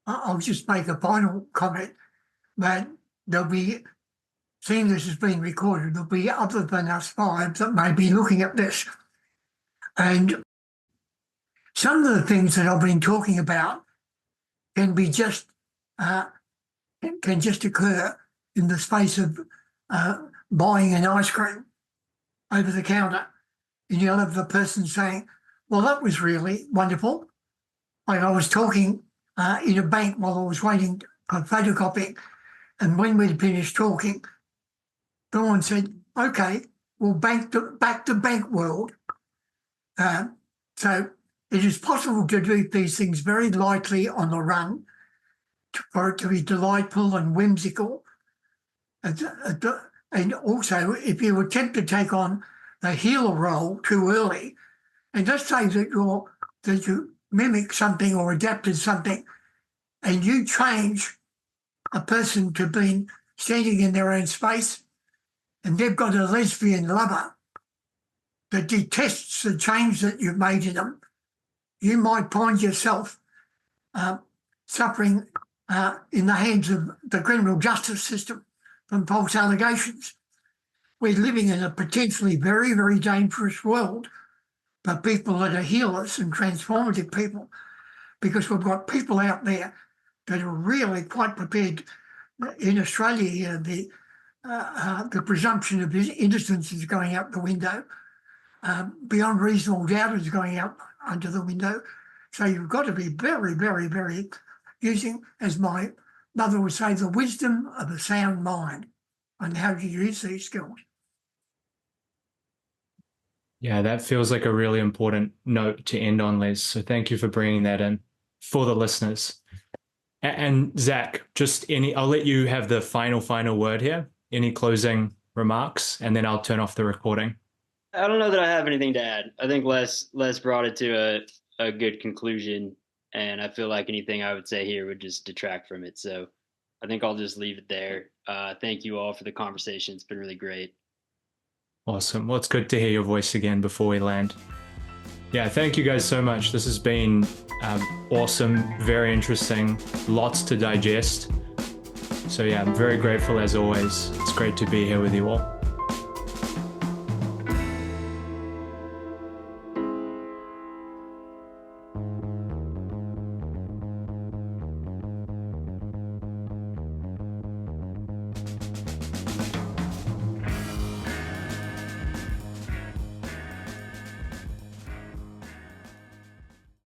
S5: I'll just make a final comment that there'll be, seeing this is being recorded, there'll be other than us five that may be looking at this. And some of the things that I've been talking about can be just, can just occur in the space of buying an ice cream over the counter. And you'll have the person saying, well, that was really wonderful. Like I was talking in a bank while I was waiting for photocopying. And when we'd finished talking, Dawn said, okay, well, back to bank world. So it is possible to do these things very lightly on the run, for it to be delightful and whimsical. And also, if you attempt to take on the healer role too early, and let's say that you mimic something or adapted something, and you change a person to being standing in their own space, and they've got a lesbian lover that detests the change that you've made in them, you might find yourself suffering in the hands of the criminal justice system from false allegations. We're living in a potentially very, very dangerous world for people that are healers and transformative people, because we've got people out there that are really quite prepared. In Australia here, the presumption of innocence is going out the window. Beyond reasonable doubt is going out under the window. So you've got to be very, very, very using, as my mother would say, the wisdom of a sound mind on how to use these skills.
S2: Yeah, that feels like a really important note to end on, Les. So thank you for bringing that in for the listeners. And Zach, I'll let you have the final word here. Any closing remarks, and then I'll turn off the recording.
S4: I don't know that I have anything to add. I think Les brought it to a good conclusion, and I feel like anything I would say here would just detract from it. So I think I'll just leave it there. Thank you all for the conversation. It's been really great.
S2: Awesome. Well, it's good to hear your voice again before we land. Yeah, thank you guys so much. This has been awesome, very interesting, lots to digest. So yeah, I'm very grateful as always. It's great to be here with you all.